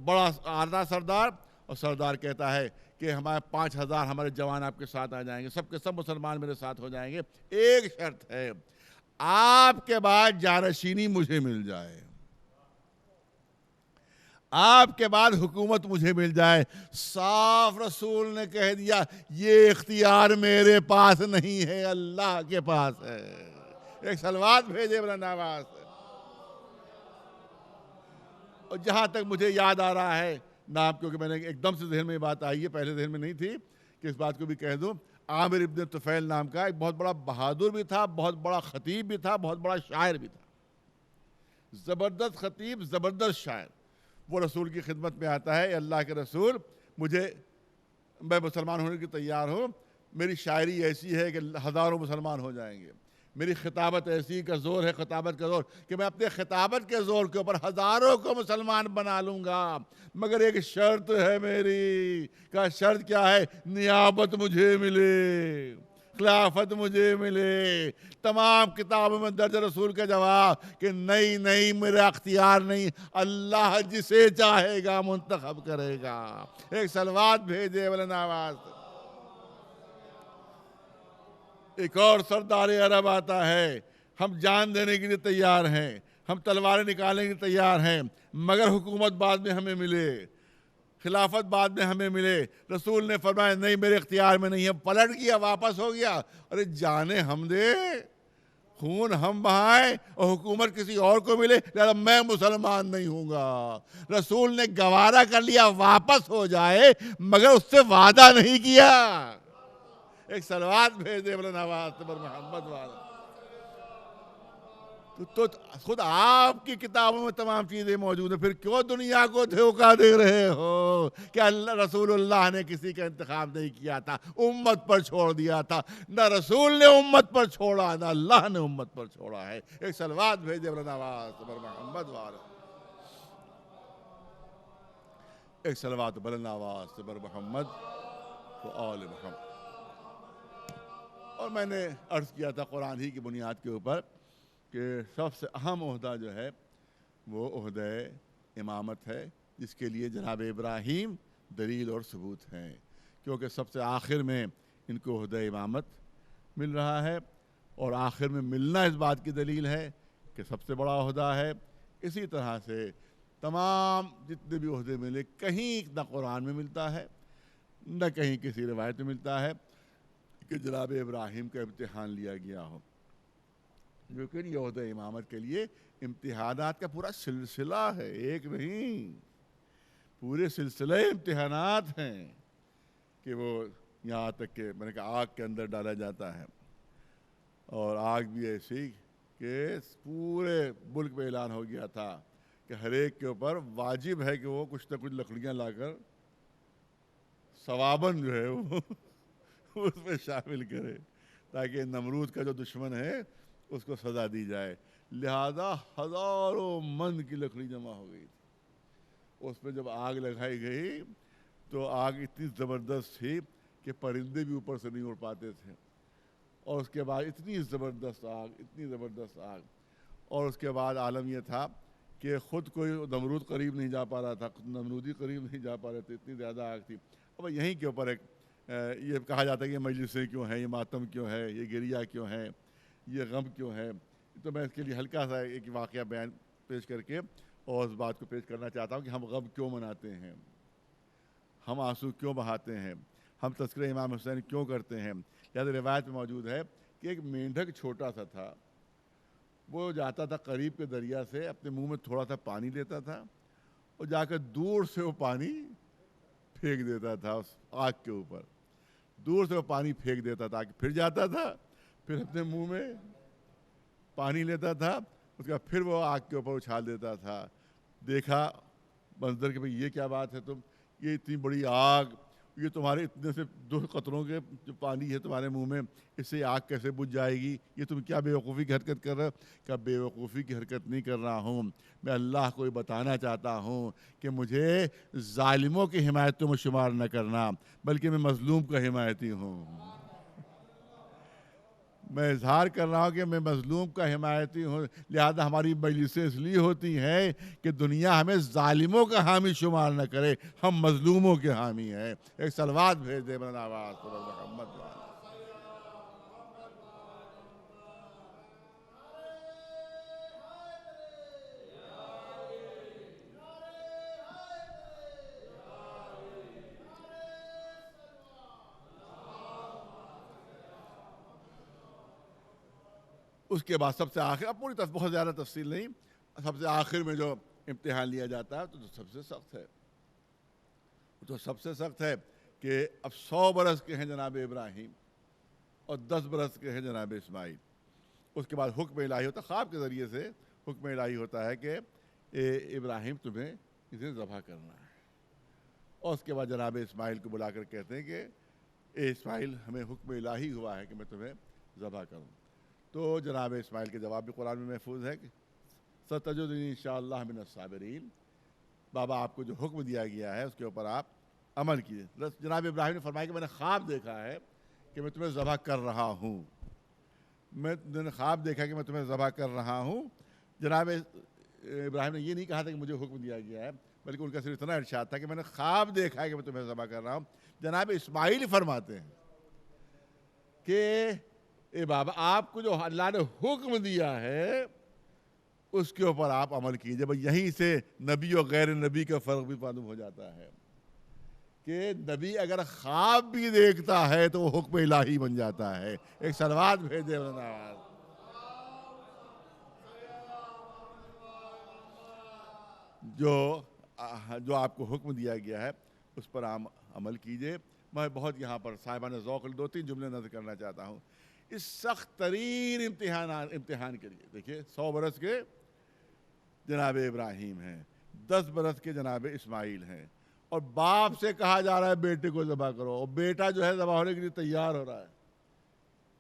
بڑا آدھا سردار, اور سردار کہتا ہے کہ ہمارے 5000 ہمارے جوان آپ کے ساتھ آ جائیں گے, سب کے سب مسلمان میرے ساتھ ہو جائیں گے. ایک شرط ہے, آپ کے بعد جانشینی مجھے مل جائے, آپ کے بعد حکومت مجھے مل جائے. صاف رسول نے کہہ دیا یہ اختیار میرے پاس نہیں ہے, اللہ کے پاس ہے. ایک صلوات بھیجے بلند آواز سے. اور جہاں تک مجھے یاد آ رہا ہے نام, کیونکہ میں نے ایک دم سے ذہن میں یہ بات آئی ہے, پہلے ذہن میں نہیں تھی, کہ اس بات کو بھی کہہ دوں. عامر ابن طفیل نام کا ایک بہت بڑا بہادر بھی تھا, بہت بڑا خطیب بھی تھا, بہت بڑا شاعر بھی تھا. زبردست خطیب, زبردست شاعر. وہ رسول کی خدمت میں آتا ہے, اللہ کے رسول میں مسلمان ہونے کی تیار ہوں, میری شاعری ایسی ہے کہ ہزاروں مسلمان ہو جائیں گے, میری خطابت ایسی کا زور ہے, خطابت کا زور کہ میں اپنے خطابت کے زور کے اوپر ہزاروں کو مسلمان بنا لوں گا, مگر ایک شرط ہے میری. کا شرط کیا ہے؟ نیابت مجھے ملے, خلافت مجھے ملے. تمام کتابوں میں درج رسول کا جواب کہ نہیں میرا اختیار نہیں, اللہ جسے چاہے گا منتخب کرے گا. ایک صلوات بھیجے بلند آواز. ایک اور سردار عرب آتا ہے, ہم جان دینے کے لیے تیار ہیں, ہم تلواریں نکالنے کے لیے تیار ہیں, مگر حکومت بعد میں ہمیں ملے, خلافت بعد میں ہمیں ملے. رسول نے فرمایا نہیں میرے اختیار میں نہیں ہے. پلٹ گیا, واپس ہو گیا. ارے جانے ہم دے, خون ہم بہائیں اور حکومت کسی اور کو ملے، لہذا میں مسلمان نہیں ہوں گا۔ رسول نے گوارا کر لیا واپس ہو جائے، مگر اس سے وعدہ نہیں کیا۔ ایک صلوات بھیج دے مولانا نواز پر محمد والا۔ تو خود آپ کی کتابوں میں تمام چیزیں موجود ہیں، پھر کیوں دنیا کو دھوکہ دے رہے ہو کہ اللہ رسول اللہ نے کسی کا انتخاب نہیں کیا تھا، امت پر چھوڑ دیا تھا۔ نہ رسول نے امت پر چھوڑا، نہ اللہ نے امت پر چھوڑا ہے۔ ایک صلوات بھیجے مولانا نواز پر محمد والا۔ ایک صلوات مولانا نواز پر محمد و آل محمد۔ اور میں نے عرض کیا تھا قرآن ہی کی بنیاد کے اوپر کہ سب سے اہم عہدہ جو ہے وہ عہدہ امامت ہے، جس کے لیے جناب ابراہیم دلیل اور ثبوت ہیں، کیونکہ سب سے آخر میں ان کو عہدہ امامت مل رہا ہے، اور آخر میں ملنا اس بات کی دلیل ہے کہ سب سے بڑا عہدہ ہے۔ اسی طرح سے تمام جتنے بھی عہدے ملے، کہیں نہ قرآن میں ملتا ہے نہ کہیں کسی روایت میں ملتا ہے کہ جناب ابراہیم کا امتحان لیا گیا ہو، لیکن یہ عہدہ امامت کے لیے امتحانات کا پورا سلسلہ ہے، ایک نہیں، پورے سلسلے امتحانات ہیں کہ وہ یہاں تک کہ میں نے کہا آگ کے اندر ڈالا جاتا ہے، اور آگ بھی ایسی کہ پورے ملک میں اعلان ہو گیا تھا کہ ہر ایک کے اوپر واجب ہے کہ وہ کچھ نہ کچھ لکڑیاں لا کر ثواباً جو ہے وہ اس میں شامل کرے، تاکہ نمرود کا جو دشمن ہے اس کو سزا دی جائے۔ لہذا ہزاروں من کی لکڑی جمع ہو گئی تھی۔ اس پہ جب آگ لگائی گئی تو آگ اتنی زبردست تھی کہ پرندے بھی اوپر سے نہیں اڑ پاتے تھے، اور اس کے بعد اتنی زبردست آگ، اور اس کے بعد عالم یہ تھا کہ خود کوئی نمرود قریب نہیں جا پا رہا تھا، خود نمرودی قریب نہیں جا پا رہے تھے، اتنی زیادہ آگ تھی۔ اب یہیں کے اوپر ایک یہ کہا جاتا ہے کہ یہ مجلسیں کیوں ہیں، یہ ماتم کیوں ہے، یہ گریہ کیوں ہے، یہ غم کیوں ہے، تو میں اس کے لیے ہلکا سا ایک واقعہ بیان پیش کر کے اور اس بات کو پیش کرنا چاہتا ہوں کہ ہم غم کیوں مناتے ہیں، ہم آنسو کیوں بہاتے ہیں، ہم تذکرہ امام حسین کیوں کرتے ہیں۔ لہٰذا روایت میں موجود ہے کہ ایک مینڈھک چھوٹا سا تھا، وہ جاتا تھا قریب کے دریا سے، اپنے منہ میں تھوڑا سا پانی لیتا تھا اور جا کر دور سے وہ پانی پھینک دیتا تھا اس آگ کے اوپر، دور سے وہ پانی پھینک دیتا تھا، پھر جاتا تھا، پھر اپنے منہ میں پانی لیتا تھا، اس کے بعد پھر وہ آگ کے اوپر اچھال دیتا تھا۔ دیکھا منظر کہ بھئی یہ کیا بات ہے، تم یہ اتنی بڑی آگ، یہ تمہارے اتنے سے 2 قطروں کے جو پانی ہے تمہارے منہ میں، اس سے آگ کیسے بجھ جائے گی، یہ تم کیا بے وقوفی کی حرکت کر رہے ہو؟ کہ بے وقوفی کی حرکت نہیں کر رہا ہوں، میں اللہ کو یہ بتانا چاہتا ہوں کہ مجھے ظالموں کی حمایتوں میں شمار نہ کرنا، بلکہ میں مظلوم کا حمایتی ہوں۔ میں اظہار کر رہا ہوں کہ میں مظلوم کا حمایتی ہوں، لہذا ہماری مجلسیں اس لیے ہوتی ہیں کہ دنیا ہمیں ظالموں کا حامی شمار نہ کرے، ہم مظلوموں کے حامی ہیں۔ ایک صلوات بھیج دے مولانا نواز پر محمد والا۔ اس کے بعد سب سے آخر، اب پوری بہت زیادہ تفصیل نہیں، سب سے آخر میں جو امتحان لیا جاتا ہے تو سب سے سخت ہے، تو سب سے سخت ہے کہ اب 100 برس کے ہیں جناب ابراہیم اور 10 برس کے ہیں جناب اسماعیل۔ اس کے بعد حکم الہی ہوتا ہے، خواب کے ذریعے سے حکم الہی ہوتا ہے کہ ابراہیم تمہیں اسے ذبح کرنا ہے، اور اس کے بعد جناب اسماعیل کو بلا کر کہتے ہیں کہ اے اسماعیل، ہمیں حکم الہی ہوا ہے کہ میں تمہیں ذبح کروں۔ تو جناب اسماعیل کے جواب بھی قرآن میں محفوظ ہے کہ ستجدنی انشاءاللہ من الصابرین، بابا آپ کو جو حکم دیا گیا ہے اس کے اوپر آپ عمل کیجیے۔ جناب ابراہیم نے فرمایا کہ میں نے خواب دیکھا ہے کہ میں تمہیں ذبح کر رہا ہوں، میں نے خواب دیکھا کہ میں تمہیں ذبح کر رہا ہوں۔ جناب ابراہیم نے یہ نہیں کہا تھا کہ مجھے حکم دیا گیا ہے، بلکہ ان کا صرف اتنا ارشاد تھا کہ میں نے خواب دیکھا ہے کہ میں تمہیں ذبح کر رہا ہوں۔ جناب اسماعیل فرماتے ہیں کہ اے بابا، آپ کو جو اللہ نے حکم دیا ہے اس کے اوپر آپ عمل کیجئے۔ بھئی یہیں سے نبی اور غیر نبی کا فرق بھی معلوم ہو جاتا ہے کہ نبی اگر خواب بھی دیکھتا ہے تو وہ حکم الہی بن جاتا ہے۔ ایک صلوات بھیجے مولانا جو آپ کو حکم دیا گیا ہے اس پر عمل کیجئے۔ میں بہت یہاں پر صاحبان ذوق 2-3 جملے نظر کرنا چاہتا ہوں۔ اس سخت ترین امتحان کے لیے دیکھیے 100 برس کے جناب ابراہیم ہیں، 10 برس کے جناب اسماعیل ہیں، اور باپ سے کہا جا رہا ہے بیٹے کو ذبح کرو، اور بیٹا جو ہے ذبح ہونے کے لیے تیار ہو رہا ہے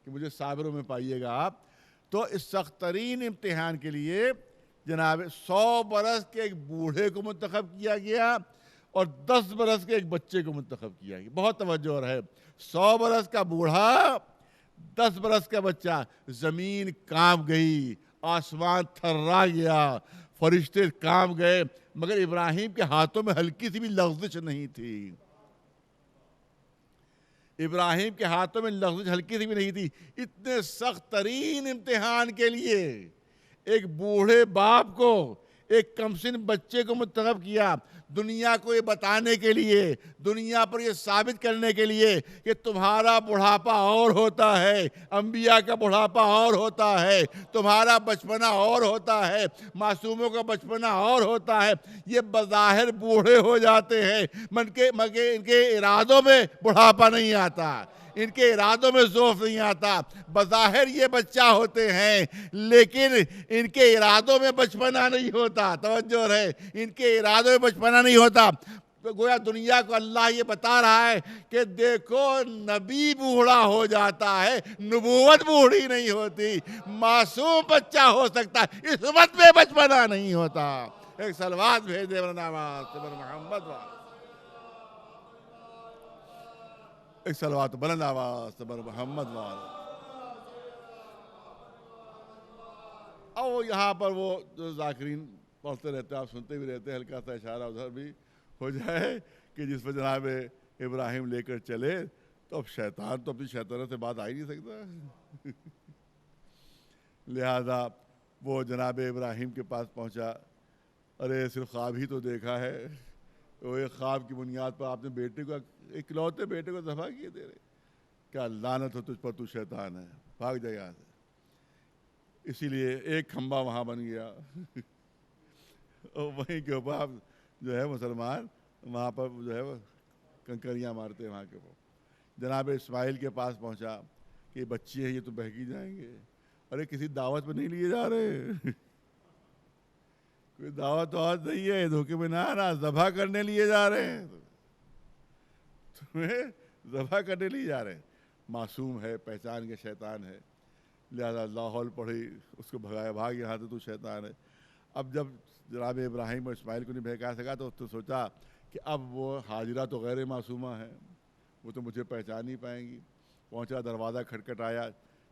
کہ مجھے صابروں میں پائیے گا آپ۔ تو اس سخت ترین امتحان کے لیے جناب 100 برس کے ایک بوڑھے کو منتخب کیا گیا اور 10 برس کے ایک بچے کو منتخب کیا گیا۔ بہت توجہ رہے، 100 برس کا بوڑھا، 10 برس کا بچہ۔ زمین کانپ گئی، آسمان تھرا گیا، فرشتے کانپ گئے، مگر ابراہیم کے ہاتھوں میں ہلکی سی بھی لغزش نہیں تھی۔ ابراہیم کے ہاتھوں میں لغزش ہلکی سی بھی نہیں تھی۔ اتنے سخت ترین امتحان کے لیے ایک بوڑھے باپ کو ایک کمسن بچے کو منتخب کیا، دنیا کو یہ بتانے کے لیے، دنیا پر یہ ثابت کرنے کے لیے کہ تمہارا بڑھاپا اور ہوتا ہے، انبیاء کا بڑھاپا اور ہوتا ہے، تمہارا بچپنا اور ہوتا ہے، معصوموں کا بچپنا اور ہوتا ہے۔ یہ بظاہر بوڑھے ہو جاتے ہیں مگر ان کے ارادوں میں بڑھاپا نہیں آتا، ان کے ارادوں میں ضعف نہیں آتا۔ بظاہر یہ بچہ ہوتے ہیں لیکن ان کے ارادوں میں بچپنا نہیں ہوتا۔ توجہ رہے، ان کے ارادوں میں بچپنا نہیں ہوتا۔ گویا دنیا کو اللہ یہ بتا رہا ہے کہ دیکھو نبی بوڑھا ہو جاتا ہے، نبوت بوڑھی نہیں ہوتی۔ معصوم بچہ ہو سکتا ہے، اس وقت میں بچپنا نہیں ہوتا۔ ایک صلوات بھیج دے محمد والا، ایک صلوات بلند آواز بر محمد والا۔ اور یہاں پر وہ جو ذاکرین پڑھتے رہتے ہیں، آپ سنتے بھی رہتے ہیں، ہلکا سا اشارہ ادھر بھی ہو جائے کہ جس پر جناب ابراہیم لے کر چلے تو اب شیطان تو اپنی شیطانوں سے بات آ ہی نہیں سکتا۔ لہذا وہ جناب ابراہیم کے پاس پہنچا، ارے صرف خواب ہی تو دیکھا ہے، وہ ایک خواب کی بنیاد پر آپ نے بیٹے کو، اکلوتے بیٹے کو ذبح کیے دے رہے، کیا لعنت ہو تجھ پر، تو شیطان ہے، بھاگ جائے یہاں سے۔ اسی لیے ایک کھمبا وہاں بن گیا، اور وہیں کے اوپر آپ جو ہے مسلمان وہاں پر جو ہے کنکریاں مارتے ہیں وہاں کے اوپر۔ جناب اسماعیل کے پاس پہنچا کہ بچے ہیں یہ تو بہکی جائیں گے، ارے کسی دعوت پہ نہیں لیے جا رہے، کوئی دعوت وعوت نہیں ہے، دھوکے میں نہ آنا، ذبح کرنے لیے جا رہے ہیں، تمہیں ذبح کرنے لیے جا رہے ہیں۔ معصوم ہے، پہچان کے شیطان ہے، لہذا لاہور پڑھی، اس کو بھگایا، بھاگ یہاں سے، تو شیطان ہے۔ اب جب جناب ابراہیم اور اسماعیل کو نہیں بہکا سکا تو اس نے سوچا کہ اب وہ حاجرہ تو غیر معصومہ ہے، وہ تو مجھے پہچان نہیں پائیں گی۔ پہنچا، دروازہ کھٹکھٹایا،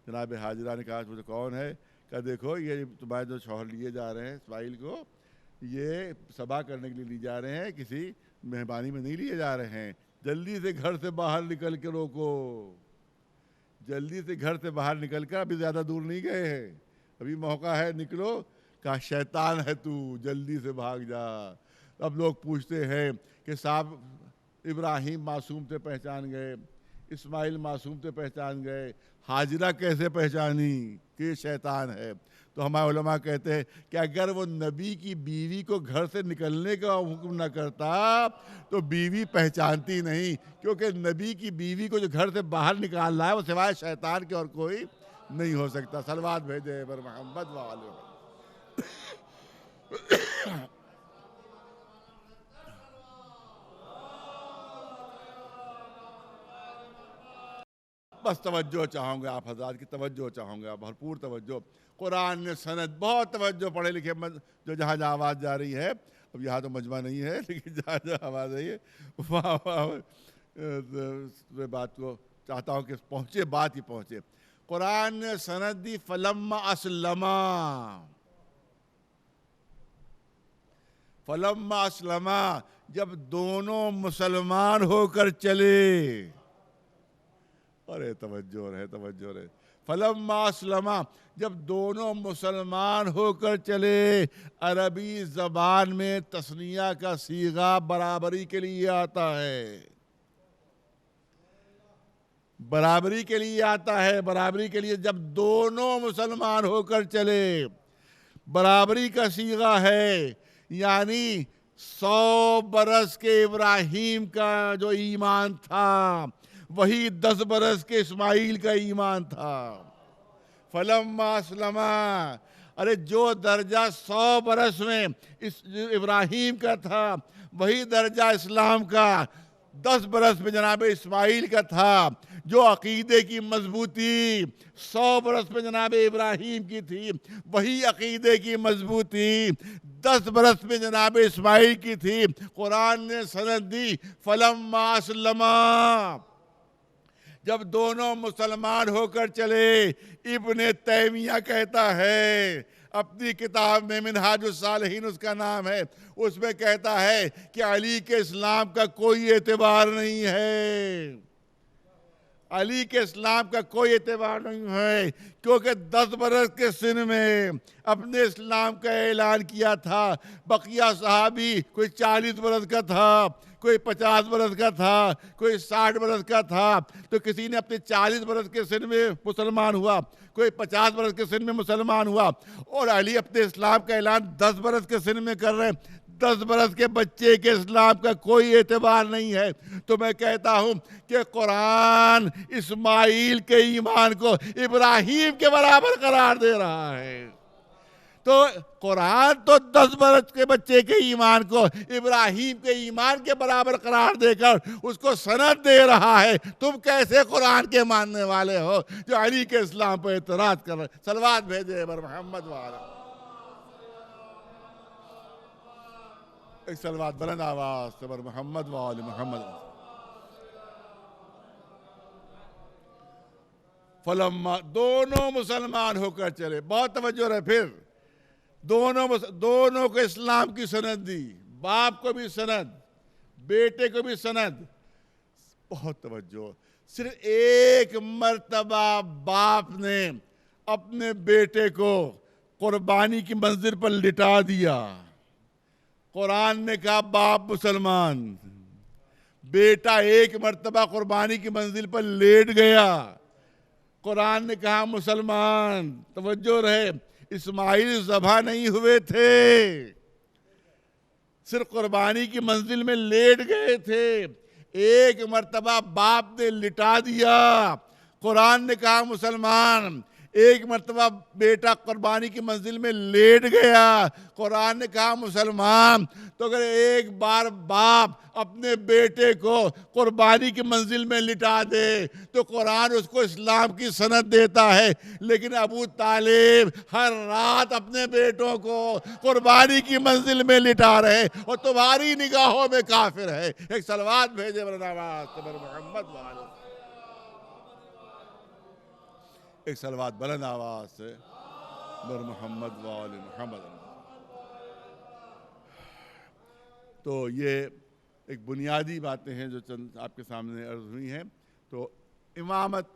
جناب حاجرہ نے کہا مجھے کون ہے؟ کہ دیکھو یہ تمہارے جو شوہر لیے جا رہے ہیں اسماعیل کو، یہ ذبح کرنے کے لیے لیے جا رہے ہیں، کسی مہربانی میں نہیں لیے جا رہے ہیں، جلدی سے گھر سے باہر نکل کے روکو، جلدی سے گھر سے باہر نکل کر، ابھی زیادہ دور نہیں گئے ہیں، ابھی موقع ہے، نکلو۔ کہا شیطان ہے تو، جلدی سے بھاگ جا۔ اب لوگ پوچھتے ہیں کہ صاحب ابراہیم معصوم سے پہچان گئے، اسماعیل معصوم سے پہچان گئے، حاجرہ کیسے پہچانی کہ یہ شیطان ہے؟ تو ہمارے علماء کہتے ہیں کہ اگر وہ نبی کی بیوی کو گھر سے نکلنے کا حکم نہ کرتا تو بیوی پہچانتی نہیں، کیونکہ نبی کی بیوی کو جو گھر سے باہر نکالنا ہے وہ سوائے شیطان کے اور کوئی نہیں ہو سکتا۔ صلوات بھیجے بر محمد والے۔ بس توجہ چاہوں گے، آپ حضرات کی توجہ چاہوں گے، بھرپور توجہ۔ قرآن نے سند، بہت توجہ، پڑھے لکھے جو جہاں جہاں آواز جا رہی ہے، اب یہاں تو مجمع نہیں ہے لیکن جہاں جہاں آواز رہی ہے وہاں بات کو چاہتا ہوں کہ پہنچے، بات ہی پہنچے۔ قرآن نے سند دی، فلما اسلما، فلما اسلما، جب دونوں مسلمان ہو کر چلے، ارے توجہ رہے، توجہ رہے، فلما اسلما، جب دونوں مسلمان ہو کر چلے۔ عربی زبان میں تثنیہ کا صیغہ برابری کے لیے آتا ہے، برابری کے لیے آتا ہے، برابری کے لیے جب دونوں مسلمان ہو کر چلے، برابری کا صیغہ ہے، یعنی 100 برس کے ابراہیم کا جو ایمان تھا وہی 10 برس کے اسماعیل کا ایمان تھا. فلما اسلما، ارے جو درجہ 100 برس میں ابراہیم کا تھا وہی درجہ اسلام کا 10 برس میں جناب اسماعیل کا تھا. جو عقیدے کی مضبوطی 100 برس میں جناب ابراہیم کی تھی وہی عقیدے کی مضبوطی 10 برس میں جناب اسماعیل کی تھی. قرآن نے سند دی فلما اسلما، جب دونوں مسلمان ہو کر چلے. ابن تیمیہ کہتا ہے اپنی کتاب میں، منہاج الصالحین اس کا نام ہے، اس میں کہتا ہے کہ علی کے اسلام کا کوئی اعتبار نہیں ہے. علی کے اسلام کا کوئی اعتبار نہیں ہے کیونکہ 10 برس کے سن میں اپنے اسلام کا اعلان کیا تھا. بقیہ صحابی کوئی 40 برس کا تھا، کوئی 50 برس کا تھا، کوئی 60 برس کا تھا. تو کسی نے اپنے 40 برس کے سن میں مسلمان ہوا، کوئی 50 برس کے سن میں مسلمان ہوا، اور علی اپنے اسلام کا اعلان 10 برس کے سن میں کر رہے ہیں. 10 برس کے بچے کے اسلام کا کوئی اعتبار نہیں ہے. تو میں کہتا ہوں کہ قرآن اسماعیل کے ایمان کو ابراہیم کے برابر قرار دے رہا ہے. تو قرآن تو 10 برس کے بچے کے ایمان کو ابراہیم کے ایمان کے برابر قرار دے کر اس کو سند دے رہا ہے. تم کیسے قرآن کے ماننے والے ہو جو علی کے اسلام پر اعتراض کر رہے؟ صلوات بھیجے بر محمد وعلی. ایک صلوات بلند آواز سے بر محمد وعلی محمد. فلما، دونوں مسلمان ہو کر چلے. بہت توجہ رہے. پھر دونوں کو اسلام کی سند دی، باپ کو بھی سند، بیٹے کو بھی سند. بہت توجہ. صرف ایک مرتبہ باپ نے اپنے بیٹے کو قربانی کی منزل پر لٹا دیا. قرآن نے کہا باپ مسلمان، بیٹا ایک مرتبہ قربانی کی منزل پر لیٹ گیا. قرآن نے کہا مسلمان. توجہ رہے، اسماعیل ذبح نہیں ہوئے تھے، صرف قربانی کی منزل میں لیٹ گئے تھے. ایک مرتبہ باپ نے لٹا دیا. قرآن نے کہا مسلمان. ایک مرتبہ بیٹا قربانی کی منزل میں لیٹ گیا. قرآن نے کہا مسلمان. تو اگر ایک بار باپ اپنے بیٹے کو قربانی کی منزل میں لٹا دے تو قرآن اس کو اسلام کی سند دیتا ہے. لیکن ابو طالب ہر رات اپنے بیٹوں کو قربانی کی منزل میں لٹا رہے اور تمہاری نگاہوں میں کافر ہے. ایک صلوات بھیجے محمد والے. ایک صلوات بلند آواز سے بر محمد وآل محمد. تو یہ ایک بنیادی باتیں ہیں جو چند آپ کے سامنے عرض ہوئی ہیں. تو امامت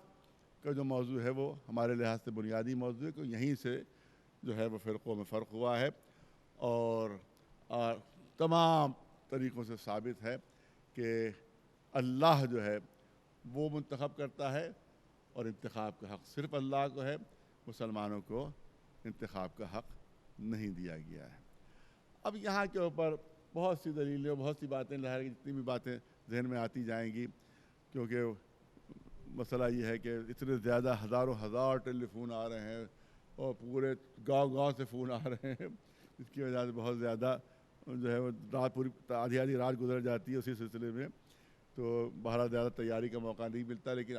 کا جو موضوع ہے وہ ہمارے لحاظ سے بنیادی موضوع ہے کہ یہیں سے جو ہے وہ فرقوں میں فرق ہوا ہے اور تمام طریقوں سے ثابت ہے کہ اللہ جو ہے وہ منتخب کرتا ہے اور انتخاب کا حق صرف اللہ کو ہے. مسلمانوں کو انتخاب کا حق نہیں دیا گیا ہے. اب یہاں کے اوپر بہت سی دلیلیں، بہت سی باتیں، لہر کی جتنی بھی باتیں ذہن میں آتی جائیں گی، کیونکہ مسئلہ یہ ہے کہ اتنے زیادہ ہزاروں ہزار ٹیلی فون آ رہے ہیں اور پورے گاؤں گاؤں سے فون آ رہے ہیں، اس کی وجہ سے بہت زیادہ جو ہے وہ رات پوری آدھی رات گزر جاتی ہے اسی سلسلے میں. تو بہرحال زیادہ تیاری کا موقع نہیں ملتا، لیکن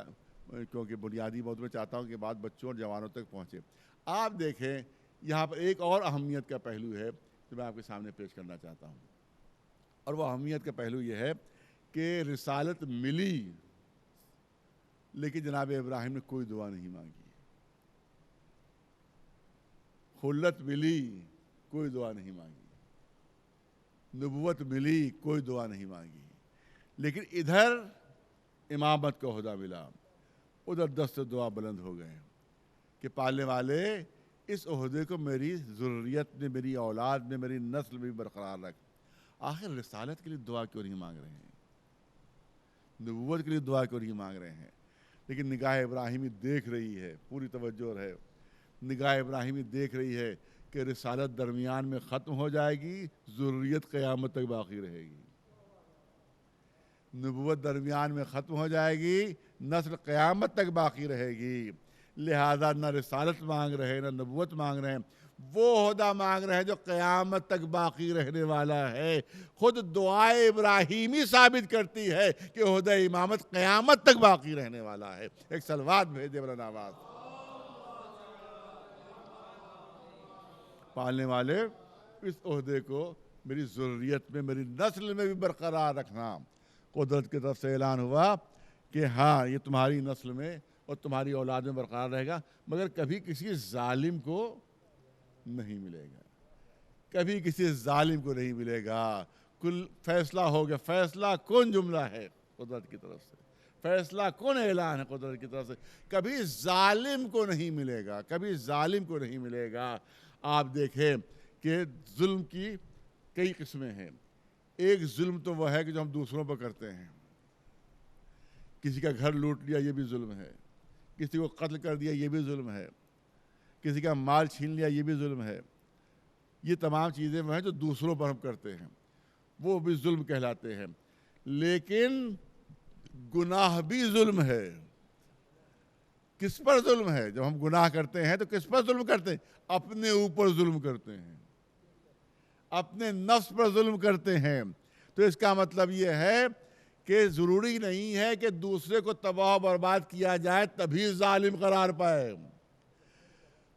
کیونکہ بنیادی موضوع میں چاہتا ہوں کہ بات بچوں اور جوانوں تک پہنچے. آپ دیکھیں یہاں پر ایک اور اہمیت کا پہلو ہے جو میں آپ کے سامنے پیش کرنا چاہتا ہوں، اور وہ اہمیت کا پہلو یہ ہے کہ رسالت ملی لیکن جناب ابراہیم نے کوئی دعا نہیں مانگی. خلت ملی، کوئی دعا نہیں مانگی. نبوت ملی، کوئی دعا نہیں مانگی. لیکن ادھر امامت کا عہدہ ملا، ادھر دست دعا بلند ہو گئے کہ پالنے والے اس عہدے کو میری ذریت میں، میری اولاد میں، میری نسل میں برقرار رکھ. آخر رسالت کے لیے دعا کیوں نہیں مانگ رہے ہیں؟ نبوت کے لیے دعا کیوں نہیں مانگ رہے ہیں؟ لیکن نگاہ ابراہیمی دیکھ رہی ہے، پوری توجہ ہے، نگاہ ابراہیمی دیکھ رہی ہے کہ رسالت درمیان میں ختم ہو جائے گی، ذریت قیامت تک باقی رہے گی. نبوت درمیان میں ختم ہو جائے گی، نسل قیامت تک باقی رہے گی. لہذا نہ رسالت مانگ رہے نہ نبوت مانگ رہے ہیں، وہ عہدہ مانگ رہے ہیں جو قیامت تک باقی رہنے والا ہے. خود دعائے ابراہیمی ثابت کرتی ہے کہ عہدہ امامت قیامت تک باقی رہنے والا ہے. ایک صلوات بھیجے مولانا آواز. پالنے والے اس عہدے کو میری ذریت میں، میری نسل میں بھی برقرار رکھنا. قدرت کی طرف سے اعلان ہوا کہ ہاں یہ تمہاری نسل میں اور تمہاری اولاد میں برقرار رہے گا، مگر کبھی کسی ظالم کو نہیں ملے گا، کبھی کسی ظالم کو نہیں ملے گا. کل فیصلہ ہو گیا، فیصلہ کون جملہ ہے قدرت کی طرف سے، فیصلہ کون اعلان ہے قدرت کی طرف سے. کبھی ظالم کو نہیں ملے گا، کبھی ظالم کو نہیں ملے گا. آپ دیکھیں کہ ظلم کی کئی قسمیں ہیں. ایک ظلم تو وہ ہے کہ جو ہم دوسروں پر کرتے ہیں. کسی کا گھر لوٹ لیا یہ بھی ظلم ہے، کسی کو قتل کر دیا یہ بھی ظلم ہے، کسی کا مال چھین لیا یہ بھی ظلم ہے. یہ تمام چیزیں وہ ہیں جو دوسروں پر ہم کرتے ہیں، وہ بھی ظلم کہلاتے ہیں. لیکن گناہ بھی ظلم ہے. کس پر ظلم ہے؟ جب ہم گناہ کرتے ہیں تو کس پر ظلم کرتے ہیں؟ اپنے اوپر ظلم کرتے ہیں، اپنے نفس پر ظلم کرتے ہیں. تو اس کا مطلب یہ ہے کہ ضروری نہیں ہے کہ دوسرے کو تباہ و برباد کیا جائے تبھی ظالم قرار پائے،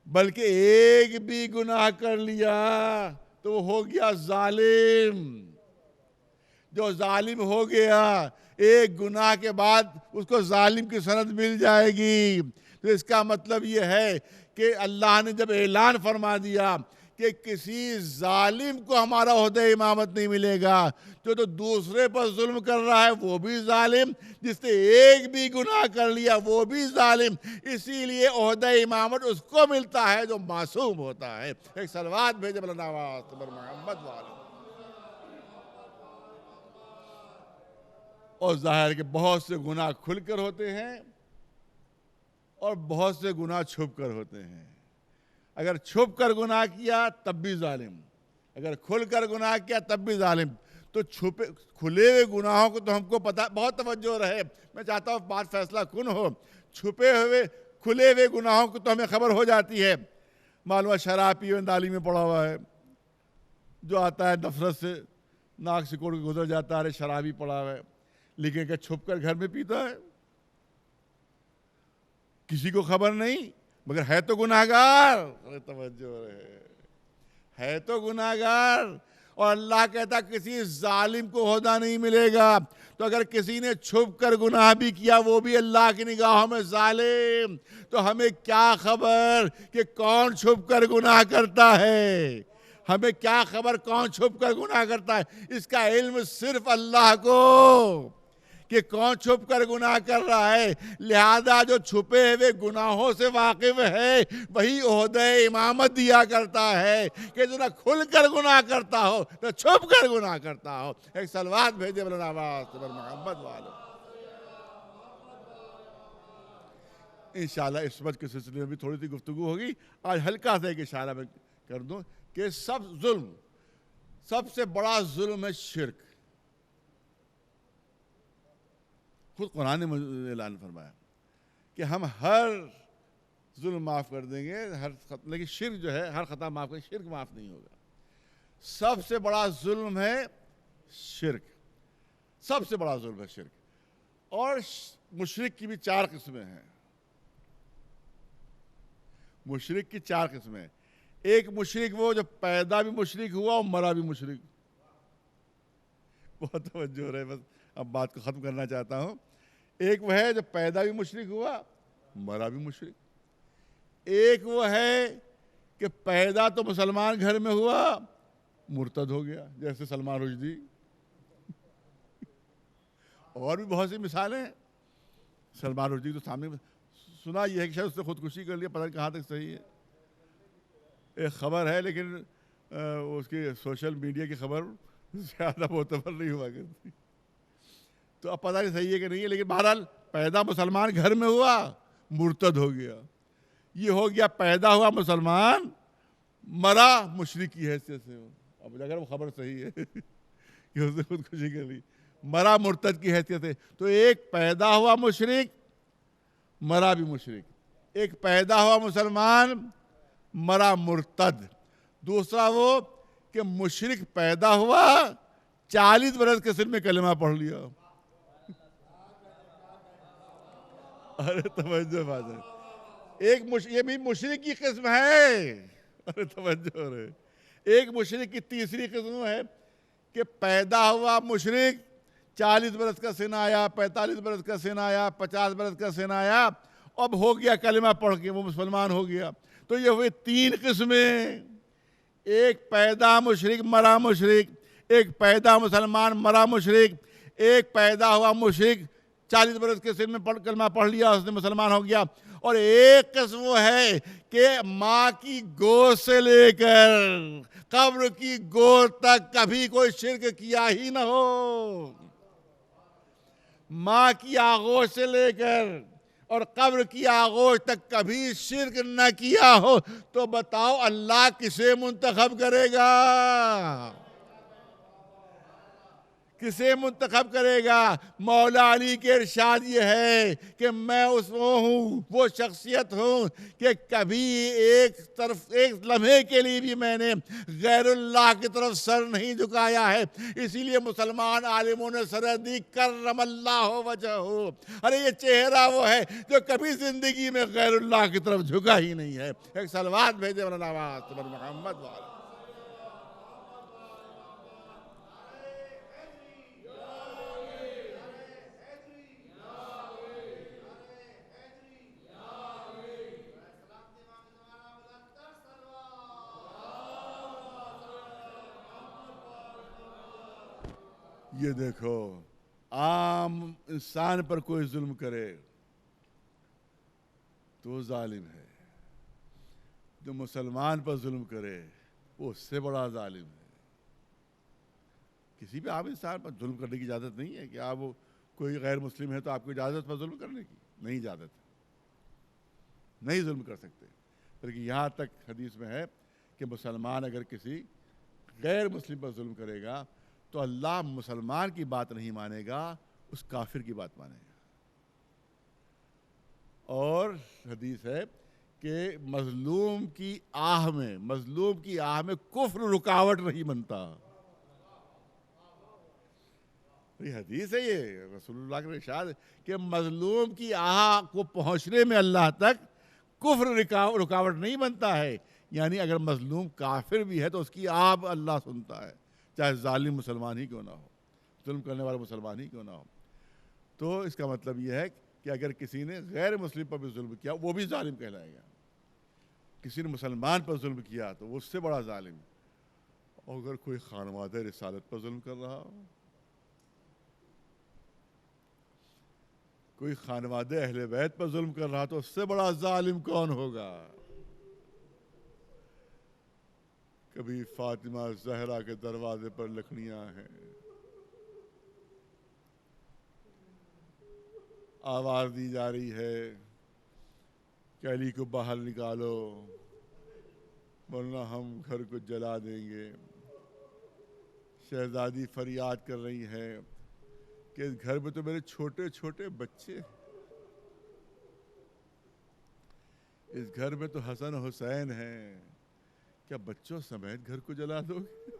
بلکہ ایک بھی گناہ کر لیا تو وہ ہو گیا ظالم. جو ظالم ہو گیا ایک گناہ کے بعد اس کو ظالم کی سند مل جائے گی. تو اس کا مطلب یہ ہے کہ اللہ نے جب اعلان فرما دیا کہ کسی ظالم کو ہمارا عہدہ امامت نہیں ملے گا، جو تو دوسرے پر ظلم کر رہا ہے وہ بھی ظالم، جس نے ایک بھی گناہ کر لیا وہ بھی ظالم. اسی لیے عہدہ امامت اس کو ملتا ہے جو معصوم ہوتا ہے. ایک صلوات بھیجے مولانا آواز پر محمد والے. اور ظاہر کہ بہت سے گناہ کھل کر ہوتے ہیں اور بہت سے گناہ چھپ کر ہوتے ہیں. اگر چھپ کر گناہ کیا تب بھی ظالم، اگر کھل کر گناہ کیا تب بھی ظالم. تو کھلے ہوئے گناہوں کو تو ہم کو پتہ، بہت توجہ رہے، میں چاہتا ہوں بات فیصلہ کن ہو. چھپے ہوئے کھلے ہوئے گناہوں کو تو ہمیں خبر ہو جاتی ہے. معلوم ہے شراب پیے نالی میں پڑا ہوا ہے، جو آتا ہے نفرت سے ناک سے کوڑ کے گزر جاتا ہے، شرابی پڑا ہوا ہے. لیکن کہ چھپ کر گھر میں پیتا ہے، کسی کو خبر نہیں، مگر ہے تو گناہگار. توجہ ہے تو گناہگار. اور اللہ کہتا کسی ظالم کو عہدہ نہیں ملے گا. تو اگر کسی نے چھپ کر گناہ بھی کیا وہ بھی اللہ کی نگاہوں میں ظالم. تو ہمیں کیا خبر کہ کون چھپ کر گناہ کرتا ہے؟ ہمیں کیا خبر کون چھپ کر گناہ کرتا ہے؟ اس کا علم صرف اللہ کو کہ کون چھپ کر گناہ کر رہا ہے. لہذا جو چھپے ہوئے گناہوں سے واقف ہے وہی عہدہ امامت دیا کرتا ہے کہ جو نہ کھل کر گناہ کرتا ہو نہ چھپ کر گناہ کرتا ہو. ایک صلوات بھیجے مولانا عباس پر محمد والے. انشاءاللہ اس وقت کے سلسلے میں بھی تھوڑی سی گفتگو ہوگی. آج ہلکا سا ایک اشارہ میں کر دوں کہ سب سے بڑا ظلم ہے شرک. خود قرآن نے اعلان فرمایا کہ ہم ہر ظلم معاف کر دیں گے، لیکن شرک جو ہے ہر خطا معاف کریں، شرک معاف نہیں ہوگا. سب سے بڑا ظلم ہے شرک، سب سے بڑا ظلم ہے شرک. اور مشرک کی بھی 4 قسمیں ہیں. مشرک کی 4 قسمیں. ایک مشرک وہ جو پیدا بھی مشرک ہوا اور مرا بھی مشرک. بہت توجہ رہے، بس اب بات کو ختم کرنا چاہتا ہوں. ایک وہ ہے جو پیدا بھی مشرک ہوا مرا بھی مشرک. ایک وہ ہے کہ پیدا تو مسلمان گھر میں ہوا مرتد ہو گیا، جیسے سلمان رشدی. اور بھی بہت سی مثالیں ہیں. سلمان رشدی تو سامنے سنا یہ ہے کہ شاید اس نے خودکشی کر لیا، پتہ نہیں کہاں تک صحیح ہے. ایک خبر ہے لیکن اس کی سوشل میڈیا کی خبر زیادہ معتبر نہیں ہوا کرتی، تو اب پتہ نہیں صحیح ہے کہ نہیں ہے. لیکن بہرحال پیدا مسلمان گھر میں ہوا مرتد ہو گیا. یہ ہو گیا پیدا ہوا مسلمان مرا مشرک کی حیثیت سے ہو. اب اگر وہ خبر صحیح ہے کہ اس نے خودکشی کر لی. مرا مرتد کی حیثیت سے. تو ایک پیدا ہوا مشرک, مرا بھی مشرک. ایک پیدا ہوا مسلمان, مرا مرتد. دوسرا وہ کہ مشرک پیدا ہوا, 40 برس کے سن میں کلمہ پڑھ لیا. ارے توجہ بات ہے, یہ بھی مشرک کی قسم ہے. ارے توجہ رہے, ایک مشرک کی تیسری قسم ہے کہ پیدا ہوا مشرک, 40 برس کا سن آیا, 45 برس کا سن آیا, 50 برس کا سن آیا, اب ہو گیا کلمہ پڑھ کے وہ مسلمان ہو گیا. تو یہ ہوئے 3 قسمیں, ایک پیدا مشرک مرا مشرک, ایک پیدا مسلمان مرا مشرک, ایک پیدا ہوا مشرک 40 برس کے سن میں کلمہ پڑھ لیا, اس نے مسلمان ہو گیا. اور ایک قسم وہ ہے کہ ماں کی گود سے لے کر قبر کی گود تک کبھی کوئی شرک کیا ہی نہ ہو. ماں کی آغوش سے لے کر اور قبر کی آغوش تک کبھی شرک نہ کیا ہو, تو بتاؤ اللہ کسے منتخب کرے گا؟ کسے منتخب کرے گا؟ مولا علی کے ارشاد یہ ہے کہ میں وہ شخصیت ہوں کہ کبھی ایک لمحے کے لیے بھی میں نے غیر اللہ کی طرف سر نہیں جھکایا ہے. اسی لیے مسلمان عالموں نے سر دی کرم اللہ وجہہ. ارے یہ چہرہ وہ ہے جو کبھی زندگی میں غیر اللہ کی طرف جھکا ہی نہیں ہے. ایک صلوات بھیجے مولانا نواز محمد والا. یہ دیکھو, عام انسان پر کوئی ظلم کرے تو وہ ظالم ہے, جو مسلمان پر ظلم کرے وہ اس سے بڑا ظالم ہے. کسی بھی عام انسان پر ظلم کرنے کی اجازت نہیں ہے کہ آپ کوئی غیر مسلم ہے تو آپ کو اجازت پر ظلم کرنے کی نہیں اجازت, نہیں ظلم کر سکتے. بلکہ یہاں تک حدیث میں ہے کہ مسلمان اگر کسی غیر مسلم پر ظلم کرے گا تو اللہ مسلمان کی بات نہیں مانے گا, اس کافر کی بات مانے گا. اور حدیث ہے کہ مظلوم کی آہ میں کفر رکاوٹ نہیں بنتا. یہ حدیث ہے, یہ رسول اللہ کا ارشاد ہے کہ مظلوم کی آہ کو پہنچنے میں اللہ تک کفر رکاوٹ نہیں بنتا ہے. یعنی اگر مظلوم کافر بھی ہے تو اس کی آہ اللہ سنتا ہے, چاہے ظالم مسلمان ہی کیوں نہ ہو, ظلم کرنے والا مسلمان ہی کیوں نہ ہو. تو اس کا مطلب یہ ہے کہ اگر کسی نے غیر مسلم پر بھی ظلم کیا وہ بھی ظالم کہلائے گا. کسی نے مسلمان پر ظلم کیا تو وہ اس سے بڑا ظالم. اور اگر کوئی خانوادہ رسالت پر ظلم کر رہا ہو, کوئی خانوادہ اہل بیت پر ظلم کر رہا تو اس سے بڑا ظالم کون ہوگا؟ کبھی فاطمہ زہرا کے دروازے پر لکڑیاں ہیں, آواز دی جا رہی ہے کہ علی کو باہر نکالو ورنہ ہم گھر کو جلا دیں گے. شہزادی فریاد کر رہی ہے کہ اس گھر میں تو میرے چھوٹے چھوٹے بچے, اس گھر میں تو حسن حسین ہیں, کیا بچوں سمیت گھر کو جلا دو گے؟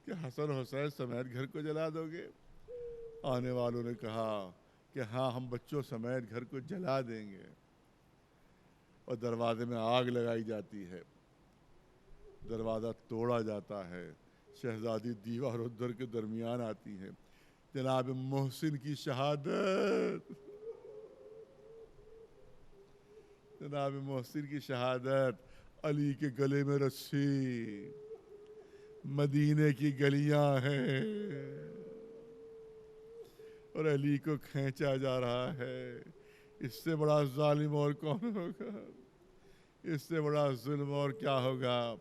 کیا حسن حسین سمیت گھر کو جلا دو گے؟ آنے والوں نے کہا کہ ہاں ہم بچوں سمیت گھر کو جلا دیں گے. اور دروازے میں آگ لگائی جاتی ہے, دروازہ توڑا جاتا ہے, شہزادی دیوار اور در کے درمیان آتی ہے. جناب محسن کی شہادت, جناب محسن کی شہادت, علی کے گلے میں رسی, مدینے کی گلیاں ہیں اور علی کو کھینچا جا رہا ہے. اس سے بڑا ظالم اور کون ہوگا؟ اس سے بڑا ظلم اور کیا ہوگا؟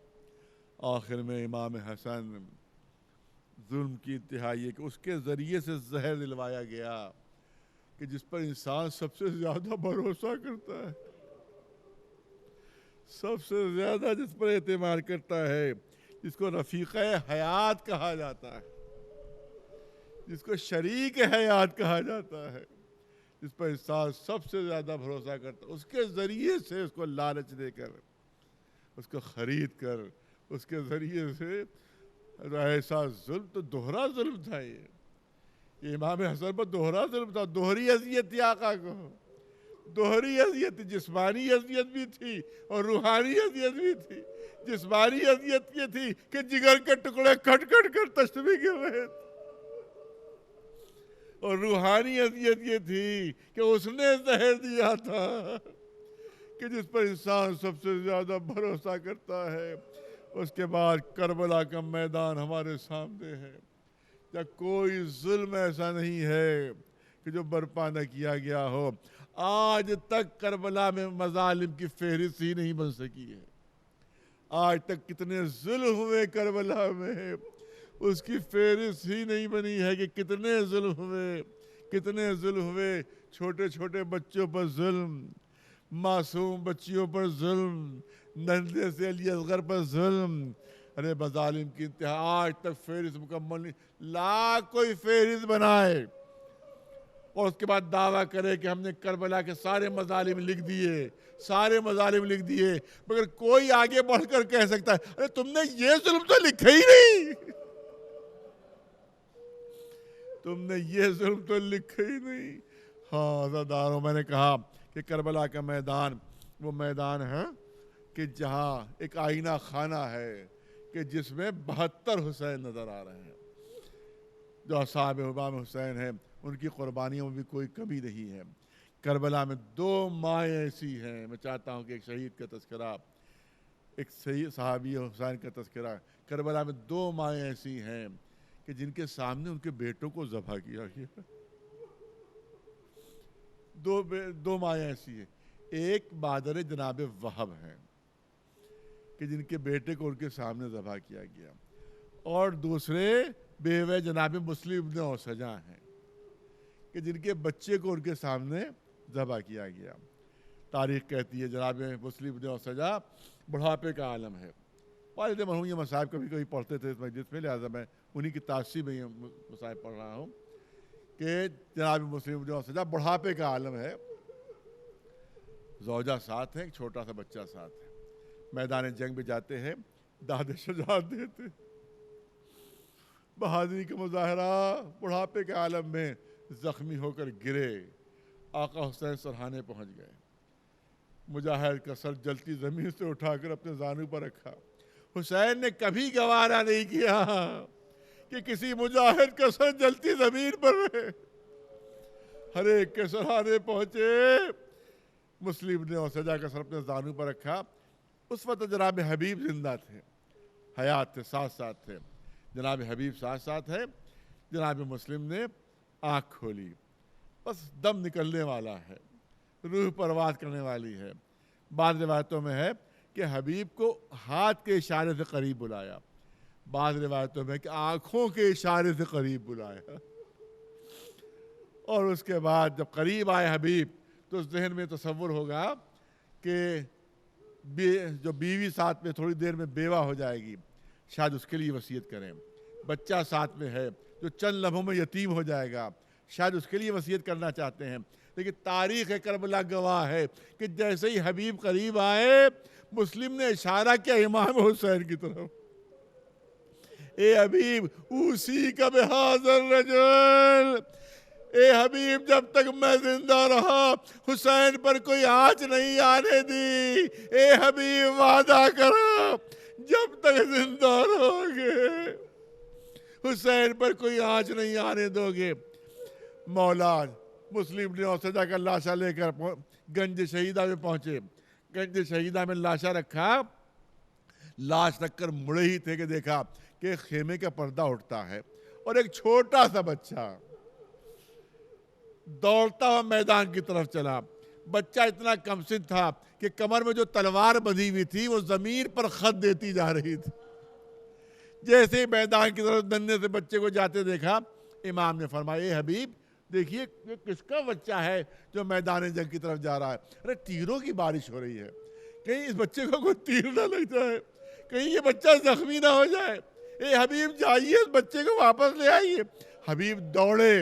آخر میں امام حسن ظلم کی انتہائی ہے کہ اس کے ذریعے سے زہر دلوایا گیا کہ جس پر انسان سب سے زیادہ بھروسہ کرتا ہے, سب سے زیادہ جس پر اعتماد کرتا ہے، جس کو رفیقہ حیات کہا جاتا ہے، جس کو شریک حیات کہا جاتا ہے، جس پر انسان سب سے زیادہ بھروسہ کرتا ہے، اس کے ذریعے سے اس کو لالچ دے کر، اس کو خرید کر، اس کے ذریعے سے ایسا ظلم، تو دوہرا ظلم تھا یہ امام حسن پر دوہرا ظلم تھا، دوہری اذیت تھی آقا کو، دوہری اذیت، جسمانی اذیت بھی تھی اور روحانی اذیت بھی تھی۔ جسمانی اذیت یہ تھی کہ جگر کے ٹکڑے کٹ کٹ کر تشبیہ گر رہے تھے، اور روحانی اذیت یہ تھی کہ اس نے زہر دیا تھا کہ جس پر انسان سب سے زیادہ بھروسہ کرتا ہے۔ اس کے بعد کربلا کا میدان ہمارے سامنے ہے، یا کوئی ظلم ایسا نہیں ہے کہ جو برپا نہ کیا گیا ہو۔ آج تک کربلا میں مظالم کی فہرست ہی نہیں بن سکی ہے، آج تک کتنے ظلم ہوئے کربلا میں، اس کی فہرست ہی نہیں بنی ہے کہ کتنے ظلم ہوئے، کتنے ظلم ہوئے۔ چھوٹے چھوٹے بچوں پر ظلم، معصوم بچیوں پر ظلم، ننھے سے علی اصغر پر ظلم، ارے مظالم کی انتہا آج تک فہرست مکمل نہیں۔ لاکھ کوئی فہرست بنائے اور اس کے بعد دعویٰ کرے کہ ہم نے کربلا کے سارے مظالم لکھ دیے، سارے مظالم لکھ دیے، مگر کوئی آگے بڑھ کر کہہ سکتا ہے ارے تم نے یہ ظلم تو لکھا ہی نہیں، تم نے یہ ظلم تو لکھا ہی نہیں۔ ہاں عزیزانو، میں نے کہا کہ کربلا کا میدان وہ میدان ہے کہ جہاں ایک آئینہ خانہ ہے کہ جس میں 72 حسین نظر آ رہے ہیں۔ جو اصحاب امام حسین ہیں ان کی قربانیوں میں بھی کوئی کمی نہیں ہے۔ کربلا میں 2 مائیں ایسی ہیں، میں چاہتا ہوں کہ ایک شہید کا تذکرہ، ایک صحابی حسین کا تذکرہ۔ کربلا میں 2 مائیں ایسی ہیں کہ جن کے سامنے ان کے بیٹوں کو ذبح کیا گیا۔ 2 مائیں ایسی ہیں، ایک مادر جناب وہب ہیں کہ جن کے بیٹے کو ان کے سامنے ذبح کیا گیا، اور دوسرے بیوے جناب مسلم ابن اوسجا ہیں کہ جن کے بچے کو ان کے سامنے ذبح کیا گیا۔ تاریخ کہتی ہے جناب مسلم ابن اوسجا بڑھاپے کا عالم ہے، والد مرحوم یہ مصائب کبھی کبھی پڑھتے تھے اس مجلس میں، لہٰذا میں انہی کی تاثیر میں یہ مصائب پڑھ رہا ہوں کہ جناب مسلم ابن اوسجا بڑھاپے کا عالم ہے، زوجہ ساتھ ہے، ایک چھوٹا سا بچہ ساتھ ہے، میدان جنگ میں جاتے ہیں، داد شجاعت دیتے، بہادری کا مظاہرہ، بڑھاپے کے عالم میں زخمی ہو کر گرے، آقا حسین سرحانے پہنچ گئے، مجاہد کا سر جلتی زمین سے اٹھا کر اپنے زانو پر رکھا۔ حسین نے کبھی گوارا نہیں کیا کہ کسی مجاہد کا سر جلتی زمین پر رہے، ہر ایک کے سرحانے پہنچے، مسلم نے اوسجا کا سر اپنے زانو پر رکھا۔ اس وقت جناب حبیب زندہ تھے، حیات تھے، ساتھ ساتھ تھے، جناب حبیب ساتھ ساتھ ہے، جناب مسلم نے آنکھ کھولی، بس دم نکلنے والا ہے، روح پرواز کرنے والی ہے۔ بعض روایتوں میں ہے کہ حبیب کو ہاتھ کے اشارے سے قریب بلایا، بعض روایتوں میں کہ آنکھوں کے اشارے سے قریب بلایا، اور اس کے بعد جب قریب آئے حبیب تو ذہن میں تصور ہوگا کہ جو بیوی ساتھ میں تھوڑی دیر میں بیوہ ہو جائے گی، شاید اس کے لیے وصیت کریں، بچہ ساتھ میں ہے جو چند لمحوں میں یتیم ہو جائے گا، شاید اس کے لیے وصیت کرنا چاہتے ہیں۔ لیکن تاریخ کربلا گواہ ہے کہ جیسے ہی حبیب قریب آئے، مسلم نے اشارہ کیا امام حسین کی طرف، اے حبیب اوسی کا بہذا الرجل، اے حبیب جب تک میں زندہ رہا حسین پر کوئی آنچ نہیں آنے دی، اے حبیب وعدہ کرو جب تک زندہ رہو گے حسین پر کوئی آنچ نہیں آنے دو گے۔ مولا مسلم نے اوسجا کا لاشا لے کر گنج شہیدہ میں پہنچے، گنج شہیدہ میں لاشا رکھا، لاش رکھ کر مڑے ہی تھے کہ دیکھا کہ خیمے کا پردہ اٹھتا ہے اور ایک چھوٹا سا بچہ دوڑتا ہوا میدان کی طرف چلا۔ بچہ اتنا کمسن تھا کہ کمر میں جو تلوار بندھی ہوئی تھی وہ زمین پر خط دیتی جا رہی تھی۔ جیسے ہی میدان کی طرف ننھے سے بچے کو جاتے دیکھا، امام نے فرمایا اے حبیب دیکھیے یہ کس کا بچہ ہے جو میدان جنگ کی طرف جا رہا ہے؟ ارے تیروں کی بارش ہو رہی ہے، کہیں اس بچے کو کوئی تیر نہ لگ جائے، کہیں یہ بچہ زخمی نہ ہو جائے، اے حبیب جائیے اس بچے کو واپس لے آئیے۔ حبیب دوڑے،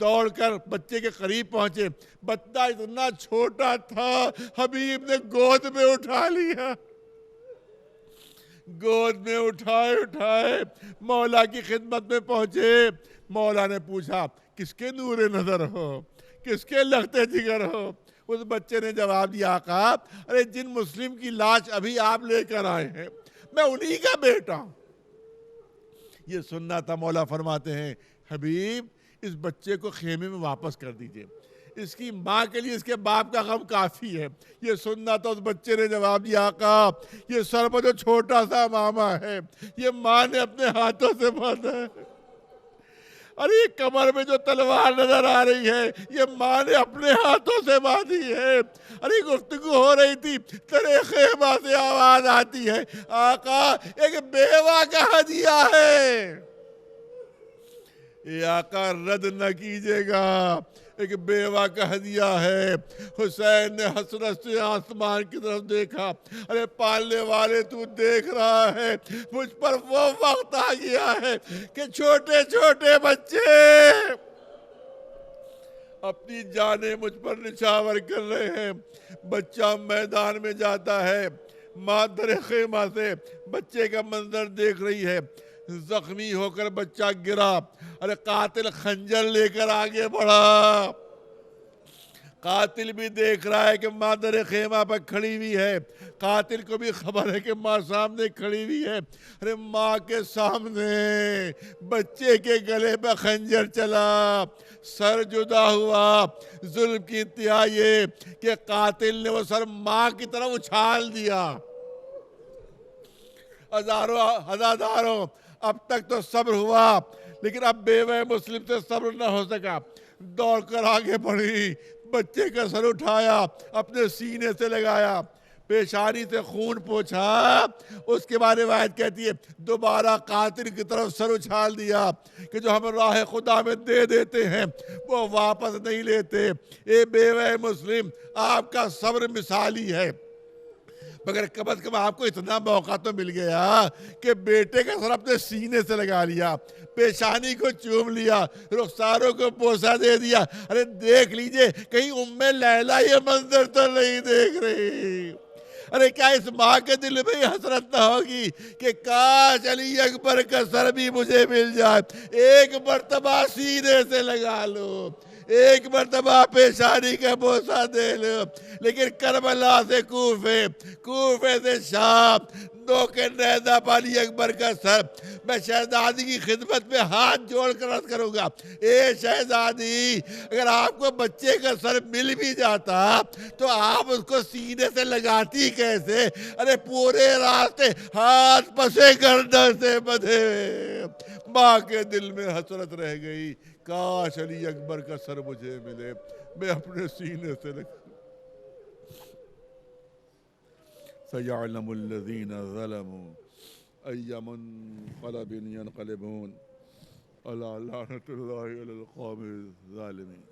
دوڑ کر بچے کے قریب پہنچے، بچہ اتنا چھوٹا تھا، حبیب نے گود میں اٹھا لیا، گود میں اٹھائے مولا کی خدمت میں پہنچے۔ مولا نے پوچھا کس کے نور نظر ہو، کس کے لگتے جگر ہو؟ اس بچے نے جواب دیا آقا ارے جن مسلم کی لاش ابھی آپ لے کر آئے ہیں میں انہی کا بیٹا ہوں۔ یہ سننا تھا، مولا فرماتے ہیں حبیب اس بچے کو خیمے میں واپس کر دیجئے، اس کی ماں کے لیے اس کے باپ کا غم کافی ہے۔ یہ سننا تھا، اس بچے نے جواب دیا آقا یہ سر پر جو چھوٹا سا ماما ہے یہ ماں نے اپنے ہاتھوں سے باندھا ہے، ارے یہ کمر میں جو تلوار نظر آ رہی ہے یہ ماں نے اپنے ہاتھوں سے باندھی ہے۔ ارے گفتگو ہو رہی تھی، تیرے خیمہ سے آواز آتی ہے آقا ایک بیوہ کا ہدیہ ہے، یہ آقا رد نہ کیجیے گا، ایک بیوہ کا ہدیہ ہے۔ حسین نے حسرت سے آسمان کی طرف دیکھا، ارے پالنے والے تو دیکھ رہا ہے مجھ پر وہ وقت آ گیا ہے کہ چھوٹے چھوٹے بچے اپنی جانیں مجھ پر نچھاور کر رہے ہیں۔ بچہ میدان میں جاتا ہے، ماں در خیمہ سے بچے کا منظر دیکھ رہی ہے، زخمی ہو کر بچہ گرا، ارے قاتل خنجر لے کر آگے بڑھا، قاتل بھی دیکھ رہا ہے کہ ماں در خیمہ پر کھڑی ہوئی ہے، قاتل کو بھی خبر ہے کہ ماں سامنے کھڑی ہوئی ہے، ارے ماں کے سامنے بچے کے گلے پہ خنجر چلا، سر جدا ہوا۔ ظلم کی انتہا یہ کہ قاتل نے وہ سر ماں کی طرف اچھال دیا۔ ہزاروں اب تک تو صبر ہوا لیکن اب بیوہ مسلم سے صبر نہ ہو سکا، دوڑ کر آگے بڑھی، بچے کا سر اٹھایا، اپنے سینے سے لگایا، پیشانی سے خون پوچھا، اس کے بعد روایت کہتی ہے دوبارہ قاتل کی طرف سر اچھال دیا کہ جو ہم راہ خدا میں دے دیتے ہیں وہ واپس نہیں لیتے۔ اے بیوہ مسلم آپ کا صبر مثالی ہے، مگر کم از کم آپ کو اتنا موقع تو مل گیا کہ بیٹے کا سر اپنے سینے سے لگا لیا، پیشانی کو چوم لیا، رخساروں کو بوسہ دے دیا۔ ارے دیکھ لیجئے کہیں ام لیلہ یہ منظر تو نہیں دیکھ رہی؟ ارے کیا اس ماں کے دل میں یہ حسرت نہ ہوگی کہ کاش علی اکبر کا سر بھی مجھے مل جائے، ایک مرتبہ سینے سے لگا لو، ایک مرتبہ پیشانی کا بوسہ دے لو۔ لیکن کربلا سے کوفے، کوفے سے شام، دو کے نیزہ علی اکبر کا سر، میں شہزادی کی خدمت میں ہاتھ جوڑ کر عرض کروں گا اے شہزادی اگر آپ کو بچے کا سر مل بھی جاتا تو آپ اس کو سینے سے لگاتی کیسے؟ ارے پورے راستے ہاتھ پسے گردن سے بدھے ہوئے۔ ماں کے دل میں حسرت رہ گئی، کاش علی اکبر کا سر مجھے ملے، میں اپنے سینے سے لگا۔ سَيَعْلَمُ الَّذِينَ ظَلَمُوا أَيَّ مُنقَلَبٍ يَنقَلِبُونَ أَلَا لَعْنَةُ اللَّهِ عَلَى الْقَوْمِ الظَّالِمِينَ۔